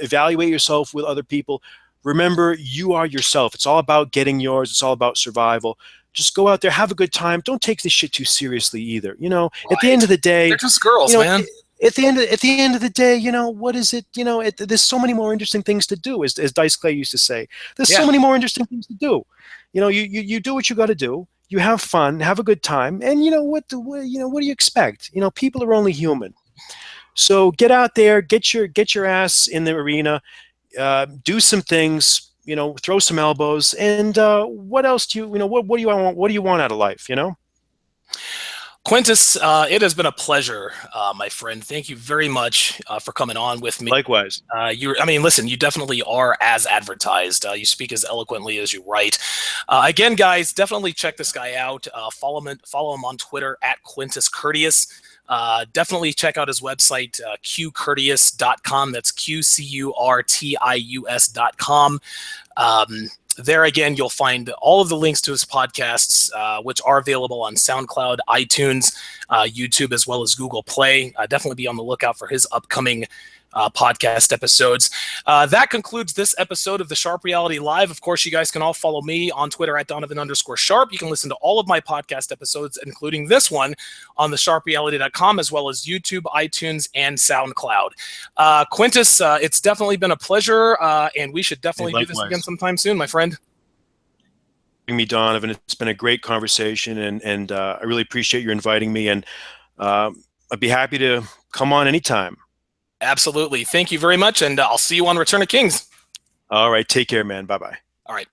evaluate yourself with other people. Remember, you are yourself. It's all about getting yours. It's all about survival. Just go out there, have a good time. Don't take this shit too seriously either. At the end Right. of the They're day, just girls, you know, man. at the end of the day, what is it? There's so many more interesting things to do, as Dice Clay used to say. There's so Yeah. many more interesting things to do. You do what you got to do. You have fun, have a good time, and what do you expect? People are only human. So get out there, get your ass in the arena, do some things, throw some elbows, and what else do what do you want? What do you want out of life? Quintus, it has been a pleasure, my friend. Thank you very much for coming on with me. Likewise. Listen, you definitely are as advertised. You speak as eloquently as you write. Again, guys, definitely check this guy out. Follow him on Twitter at Quintus Curtius. Definitely check out his website, qcurtius.com. That's QCURTIUS.com. There again, you'll find all of the links to his podcasts, which are available on SoundCloud, iTunes, YouTube, as well as Google Play. Definitely be on the lookout for his upcoming podcast episodes. That concludes this episode of the Sharpe Reality Live. Of course, you guys can all follow me on Twitter at Donovan_Sharpe. You can listen to all of my podcast episodes, including this one, on the sharpereality.com, as well as YouTube, iTunes, and SoundCloud. Quintus, it's definitely been a pleasure, and we should definitely do this again sometime soon, my friend. Me, Donovan. It's been a great conversation, and I really appreciate you inviting me, and I'd be happy to come on anytime. Absolutely. Thank you very much, and I'll see you on Return of Kings. All right. Take care, man. Bye-bye. All right.